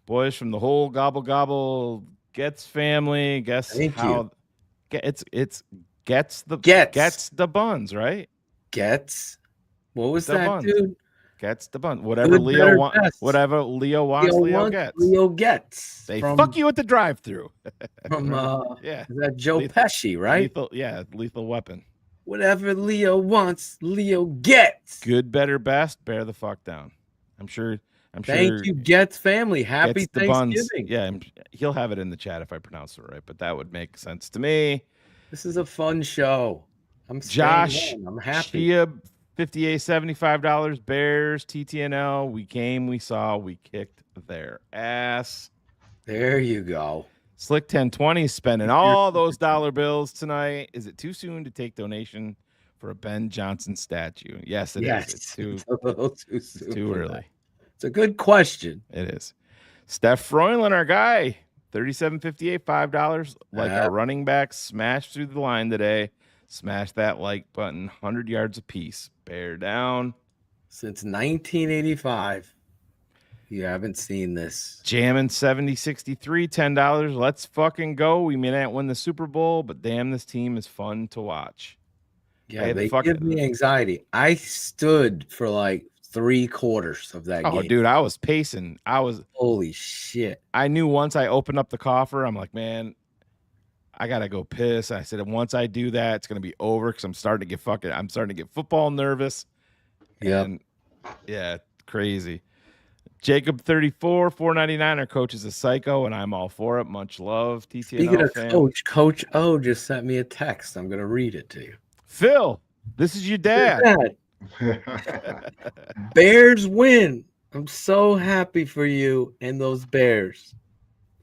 Boys from the whole Gobble Gobble Gets family. Guess Thank how you. it's gets the buns, right? Gets. What was The that, buns. dude? Gets the bun. Whatever Good, Leo better, wants. best. Whatever Leo wants, Leo wants, gets. Leo gets. They From- fuck you at the drive-through. From yeah, is that Joe Pesci, right? Lethal Weapon. Whatever Leo wants, Leo gets. Good, better, best. Bear the fuck down. I'm sure. Thank you, Gets family. Happy Gets the buns. Thanksgiving. Yeah, he'll have it in the chat if I pronounce it right, but that would make sense to me. This is a fun show. I'm Josh, staying home. I'm happy. Chia, $58, $75. Bears, TTNL. We came, we saw, we kicked their ass. There you go. Slick 1020 spending all those dollar bills tonight. Is it too soon to take donation for a Ben Johnson statue? Yes, it is. It's a little too soon. Too for early. that. It's a good question. It is. Steph Froylan, our guy, $37.58, $5. Like our running back, smashed through the line today. Smash that like button, 100 yards apiece. Bear down. Since 1985, you haven't seen this. Jamming 70-63, $10. Let's fucking go. We may not win the Super Bowl, but damn, this team is fun to watch. Yeah, they give me anxiety. I stood for like 3/4 of that game. Oh, dude, I was pacing. Holy shit. I knew once I opened up the coffer, I'm like, man, I gotta go piss. I said, once I do that, it's gonna be over because I'm starting to get football nervous. Yeah. Yeah, crazy. Jacob 34, $4.99. Our coach is a psycho, and I'm all for it. Much love, TTNL Speaking of fan. Coach O just sent me a text. I'm gonna read it to you. Phil, this is your dad. Bears win. I'm so happy for you and those Bears.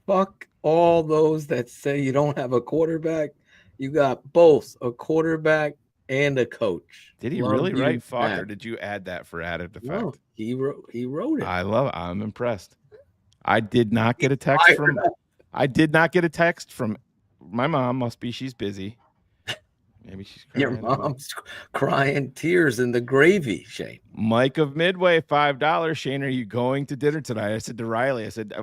Fuck all those that say you don't have a quarterback. You got both a quarterback and a coach. Did he Love really you, write fuck, Dad. or did you add that for added effect? No, he wrote it. I'm impressed. I did not get a text from my mom. Must be she's busy. Maybe she's crying. Your mom's crying tears in the gravy, Shane. Mike of Midway, $5. Shane, are you going to dinner tonight? I said to Riley, I said,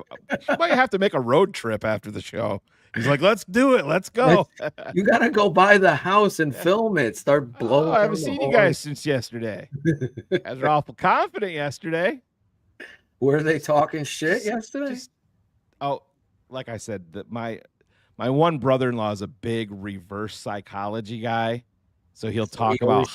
she might have to make a road trip after the show. He's like, let's do it. Let's go. You got to go by the house and film it. Start blowing. I haven't seen you guys since yesterday. You guys were awful confident yesterday. Were they talking shit yesterday? Like I said, my one brother-in-law is a big reverse psychology guy. So he'll talk about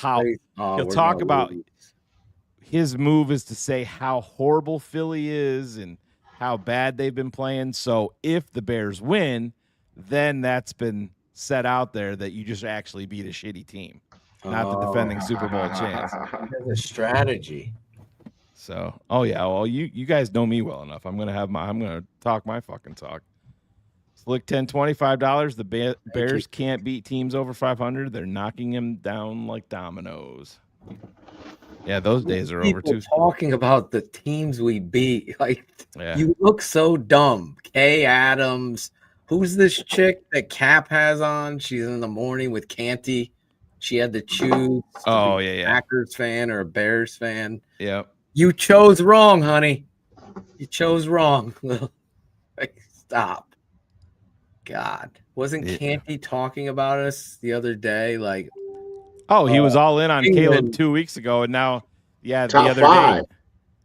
his move is to say how horrible Philly is and how bad they've been playing. So if the Bears win, then that's been set out there that you just actually beat a shitty team, not the defending Super Bowl chance. That's a strategy. So, well, you guys know me well enough. I'm gonna talk my fucking talk. Slick 10, $25. The Bears can't beat teams over 500. They're knocking them down like dominoes. Yeah, those days are over too. Talking about the teams we beat, you look so dumb. Kay Adams. Who's this chick that Cap has on? She's in the morning with Canty. She had to choose. Oh yeah. Packers fan or a Bears fan. Yep. You chose wrong, honey. You chose wrong. Stop. God, wasn't Canty talking about us the other day? Like, he was all in on England. Caleb 2 weeks ago, and now, the other five.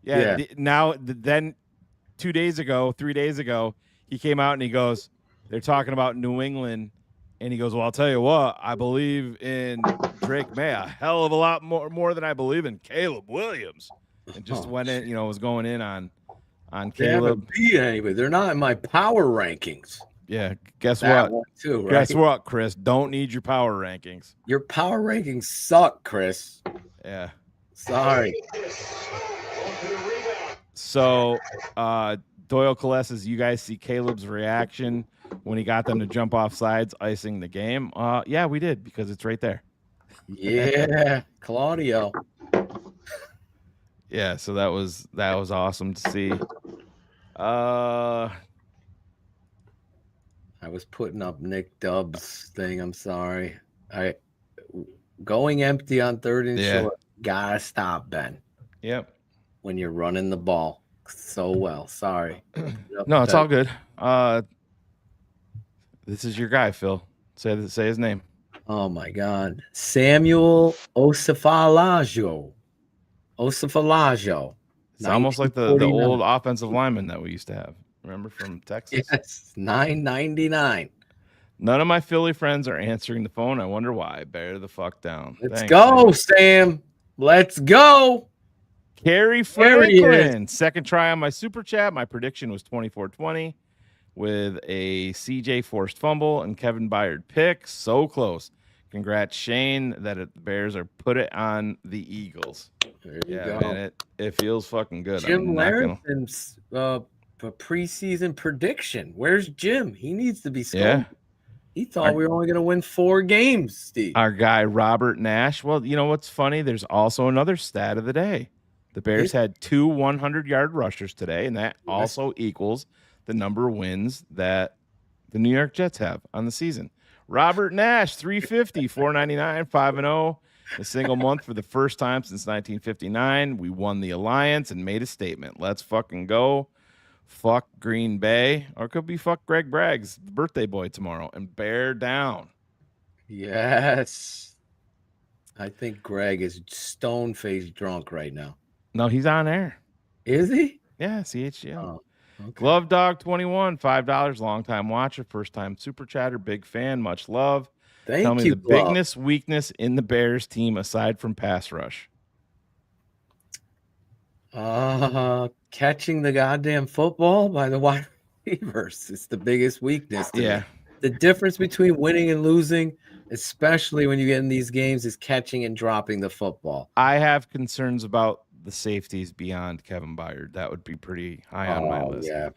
day, then 3 days ago, he came out and he goes, they're talking about New England, and he goes, well, I'll tell you what, I believe in Drake May a hell of a lot more than I believe in Caleb Williams, and just went in, was going in on Caleb. They haven't beat anybody. They're not in my power rankings. Yeah, guess That what? one too, right? Guess what, Chris? Don't need your power rankings. Your power rankings suck, Chris. Yeah. Sorry. So, Doyle Calles, you guys see Caleb's reaction when he got them to jump off sides, icing the game? Yeah, we did, because it's right there. Yeah, Claudio. Yeah, so that was awesome to see. I was putting up Nick Dubb's thing. I'm sorry. Going empty on 3rd and short. Gotta stop, Ben. Yep. When you're running the ball so well. Sorry. No, it's all good. This is your guy, Phil. Say his name. Oh my God, Samuel Osifalajo. It's almost like the old offensive lineman that we used to have. Remember, from Texas? Yes, $9.99. None of my Philly friends are answering the phone. I wonder why. Bear the fuck down. Let's go, Sam. Let's go. Carrie Franklin. Second try on my super chat. My prediction was 24-20 with a CJ forced fumble and Kevin Byard pick. So close. Congrats, Shane, that the Bears are put it on the Eagles. There you go. Man, it feels fucking good. Jim Larrison's preseason prediction. Where's Jim? He needs to be scored. Yeah. He thought we were only going to win 4 games, Steve. Our guy, Robert Nash. Well, you know what's funny? There's also another stat of the day. The Bears had 2 100-yard rushers today, and that also equals the number of wins that the New York Jets have on the season. Robert Nash, 350, 499, 5-0. A single month for the first time since 1959. We won the Alliance and made a statement. Let's fucking go. Fuck Green Bay. Or it could be fuck Greg Bragg's birthday boy tomorrow and bear down. Yes. I think Greg is stone-faced drunk right now. No, he's on air. Is he? Yeah, CHGO. Oh, okay. Glove Dog 21, $5. Long-time watcher, first-time super chatter, big fan, much love. Tell me you, the Glove. biggest weakness in the Bears team aside from pass rush. Catching the goddamn football by the wide receivers. It's the biggest weakness to me. The difference between winning and losing, especially when you get in these games, is catching and dropping the football. I have concerns about the safeties beyond Kevin Byard. That would be pretty high on my list. Yeah,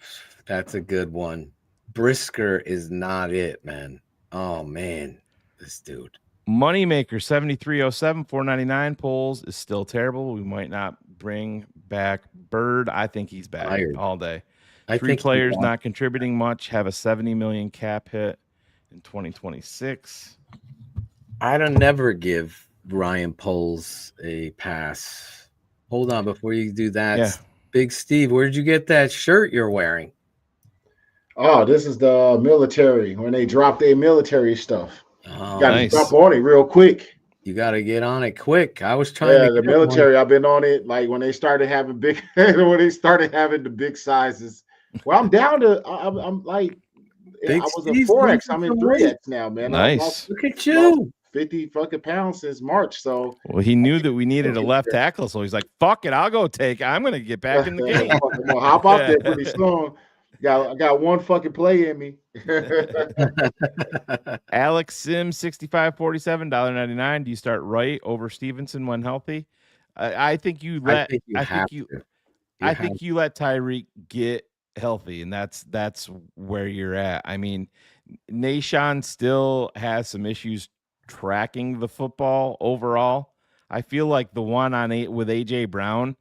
that's a good one. Brisker is not it, man. Oh, man, this dude. Moneymaker 7307 499 polls is still terrible. We might not bring back Bird. I think he's back all day. Three players not contributing much have a 70 million cap hit in 2026. I don't never give Ryan Poles a pass. Hold on before you do that. Yeah. Big Steve, where did you get that shirt you're wearing? Oh, this is the military when they drop their military stuff. Oh, Got to jump on it real quick. You got to get on it quick. I was trying to the military. I've been on it like when they started having big, when they started having the big sizes. Well, I'm down to. I'm like, Big I was Steve's a 4X. losing I'm in some 3X weight. now, man. Nice. Look at you. 50 fucking pounds since March. So Well, he knew that we needed a left tackle, so he's like, fuck it, I'll go take it. I'm going to get back in the game. Well, hop out there pretty soon. I got one fucking play in me. Alex Sims 6547 $1.99. Do you start Wright over Stevenson when healthy? I think you let I think you let Tyreek get healthy, and that's where you're at. I mean, Nashon still has some issues tracking the football overall. I feel like the one on 8 with AJ Brown,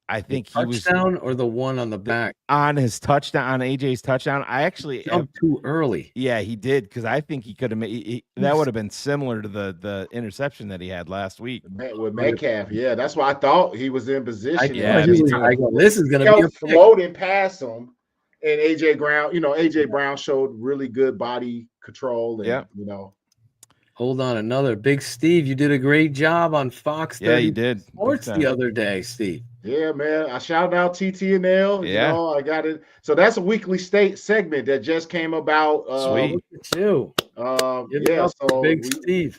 I think he was touchdown or the one on the back on his touchdown, on AJ's touchdown. I actually jumped too early. Yeah, he did, because I think he could have made that would have been similar to the interception that he had last week with Metcalf. Yeah, that's why I thought he was in position. This is going to be a floating past him, and AJ Brown showed really good body control. And, Hold on, another Big Steve. You did a great job on Fox. Yeah, you did. Sports the other day, Steve. Yeah, man. I shouted out TTNL. Yeah. You know, I got it. So that's a weekly state segment that just came about. Sweet. Look at you. So Big Steve.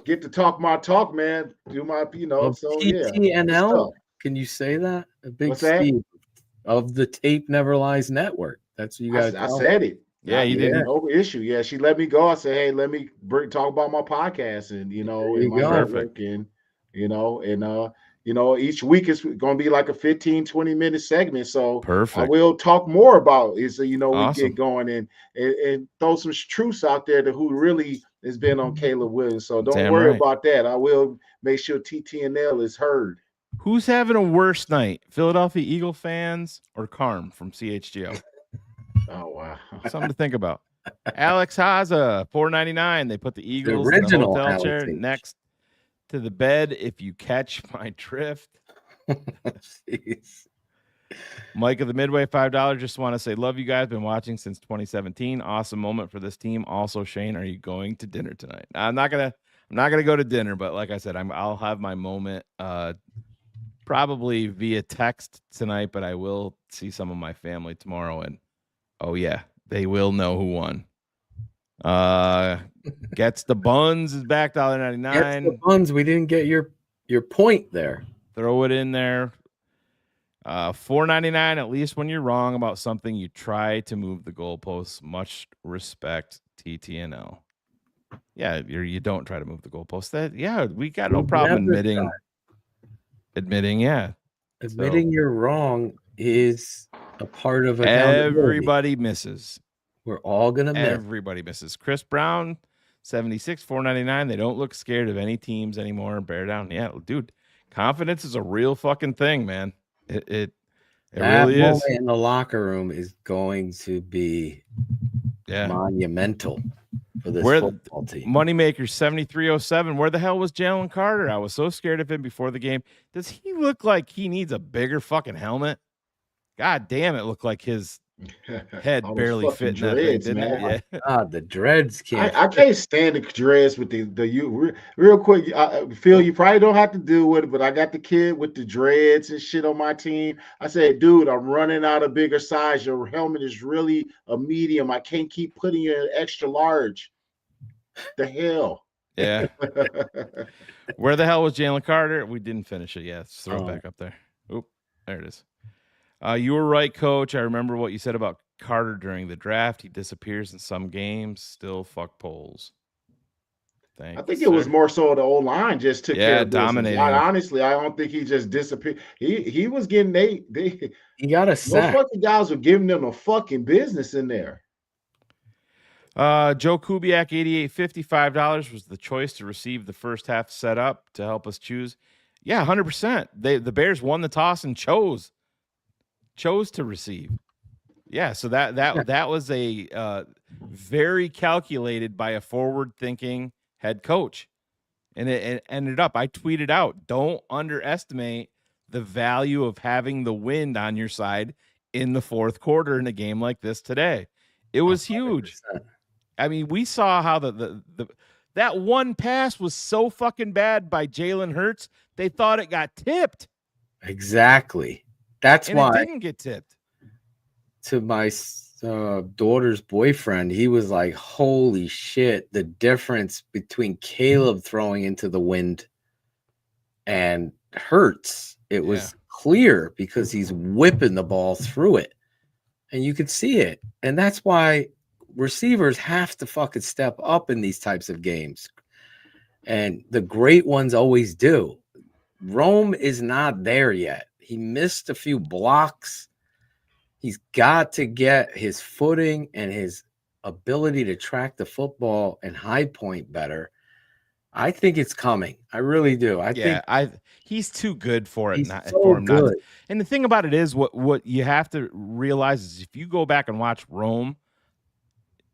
Get to talk my talk, man. Do my, so TTNL. Can you say that? A Big What's that? Steve of the Tape Never Lies Network. That's what you got. I said it. Yeah, you did. No issue. Yeah, she let me go. I said, hey, let me talk about my podcast and and my network and each week is going to be like a 15-20 minute segment. So perfect. I will talk more about it. So Awesome. we get going and throw some truths out there to who really has been on Caleb Williams. So don't worry about that. I will make sure TTNL is heard. Who's having a worse night, Philadelphia Eagle fans or Carm from CHGO? Oh wow, something to think about. Alex Haza, $4.99. They put the Eagles in the original hotel Alex chair H. next to the bed. If you catch my drift. Jeez. Mike of the Midway, $5. Just want to say, love you guys. Been watching since 2017. Awesome moment for this team. Also, Shane, are you going to dinner tonight? I'm not gonna go to dinner, but like I said, I'll have my moment. Probably via text tonight, but I will see some of my family tomorrow, and oh yeah, they will know who won. Gets the Buns is back $1.99. Gets the Buns. We didn't get your point there. Throw it in there. $4.99. At least when you're wrong about something, you try to move the goalposts. Much respect, TTNL. Yeah, you don't try to move the goalposts. We got no problem admitting. Admitting you're wrong is a part of accountability. Everybody misses. We're all gonna miss. Everybody misses. Chris Brown, 76, $4.99. They don't look scared of any teams anymore. Bear down. Yeah, dude. confidence is a real fucking thing, man. It that really moment is. in the locker room is going to be monumental for this football team. Moneymaker 7307. Where the hell was Jalen Carter? I was so scared of him before the game. Does he look like he needs a bigger fucking helmet? God damn, it looked like his head barely fit in that thing, didn't it? Yeah. God, the dreads can't. I can't stand the dreads with the real quick. Phil, you probably don't have to deal with it, but I got the kid with the dreads and shit on my team. I said, dude, I'm running out of bigger size. Your helmet is really a medium. I can't keep putting you in extra large. The hell. Yeah. Where the hell was Jalen Carter? We didn't finish it yet. Let's throw it back up there. Oop, there it is. You were right, Coach. I remember what you said about Carter during the draft. He disappears in some games. Still fuck polls. I think it was more so the old line just took care of dominating. Honestly, I don't think he just disappeared. He was getting he got a sack. Those fucking guys were giving them a fucking business in there. Joe Kubiak, $88.55 was the choice to receive the first half setup to help us choose. Yeah, 100%. The Bears won the toss and chose to receive. Yeah, so that was a very calculated by a forward-thinking head coach. And it ended up, I tweeted out, don't underestimate the value of having the wind on your side in the fourth quarter in a game like this today. It was 100%. Huge. I mean, we saw how that one pass was so fucking bad by Jalen Hurts, they thought it got tipped. Exactly. That's why it didn't get tipped. To my daughter's boyfriend, he was like, holy shit, the difference between Caleb throwing into the wind and Hurts. It was clear because he's whipping the ball through it. And you could see it. And that's why receivers have to fucking step up in these types of games. And the great ones always do. Rome is not there yet. He missed a few blocks. He's got to get his footing and his ability to track the football and high point better. I think it's coming. I really do. He's too good for it. He's so good. And the thing about it is, what you have to realize is if you go back and watch Rome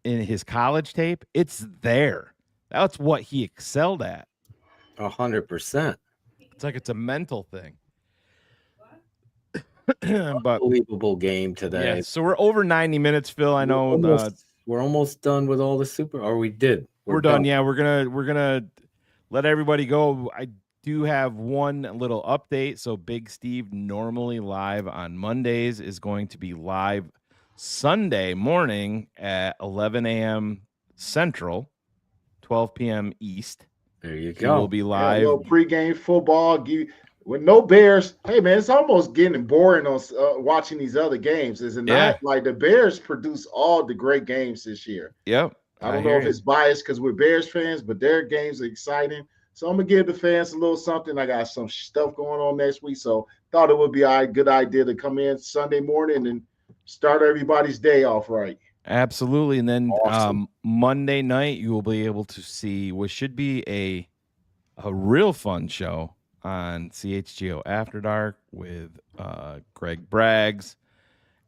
in his college tape, it's there. That's what he excelled at. 100%. It's like it's a mental thing. But unbelievable game today. Yeah, so we're over 90 minutes, Phil. I know we're almost done with all the or we did. We're done. Yeah, we're gonna let everybody go. I do have one little update. So Big Steve, normally live on Mondays, is going to be live Sunday morning at 11 a.m. Central, 12 p.m. East. There you go. We'll be live. Yeah, pregame football. With no Bears, hey man, it's almost getting boring on watching these other games. Is it not? Like the Bears produce all the great games this year. Yep. I don't know if it's biased because we're Bears fans, but their games are exciting. So I'm gonna give the fans a little something. I got some stuff going on next week, so thought it would be a good idea to come in Sunday morning and start everybody's day off right. Absolutely, and then Monday night you will be able to see what should be a real fun show on CHGO After Dark with Greg Braggs,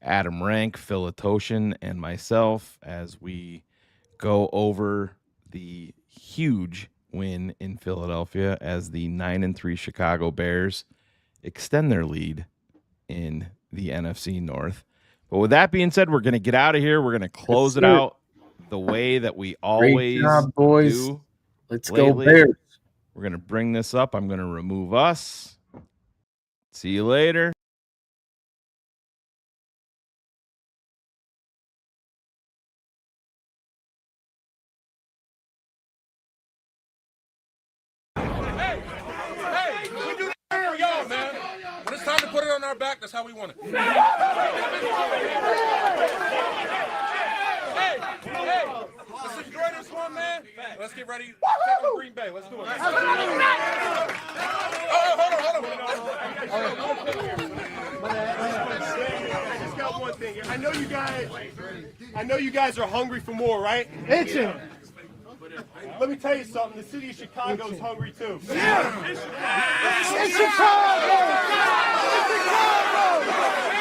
Adam Rank, Phil Atoshin, and myself as we go over the huge win in Philadelphia as the 9-3 Chicago Bears extend their lead in the NFC North. But with that being said, we're going to get out of here. We're going to close it out the way that we always do. Let's go Bears. We're going to bring this up. I'm going to remove us. See you later. Hey, we do that for y'all, man. When it's time to put it on our back, that's how we want it. Hey, let's enjoy this one, man. Let's get ready. Take on Green Bay. Let's do it. Hold on. I just got one thing. I know you guys are hungry for more, right? Itching. Let me tell you something. The city of Chicago is hungry too. Yeah. It's Chicago! It's Chicago!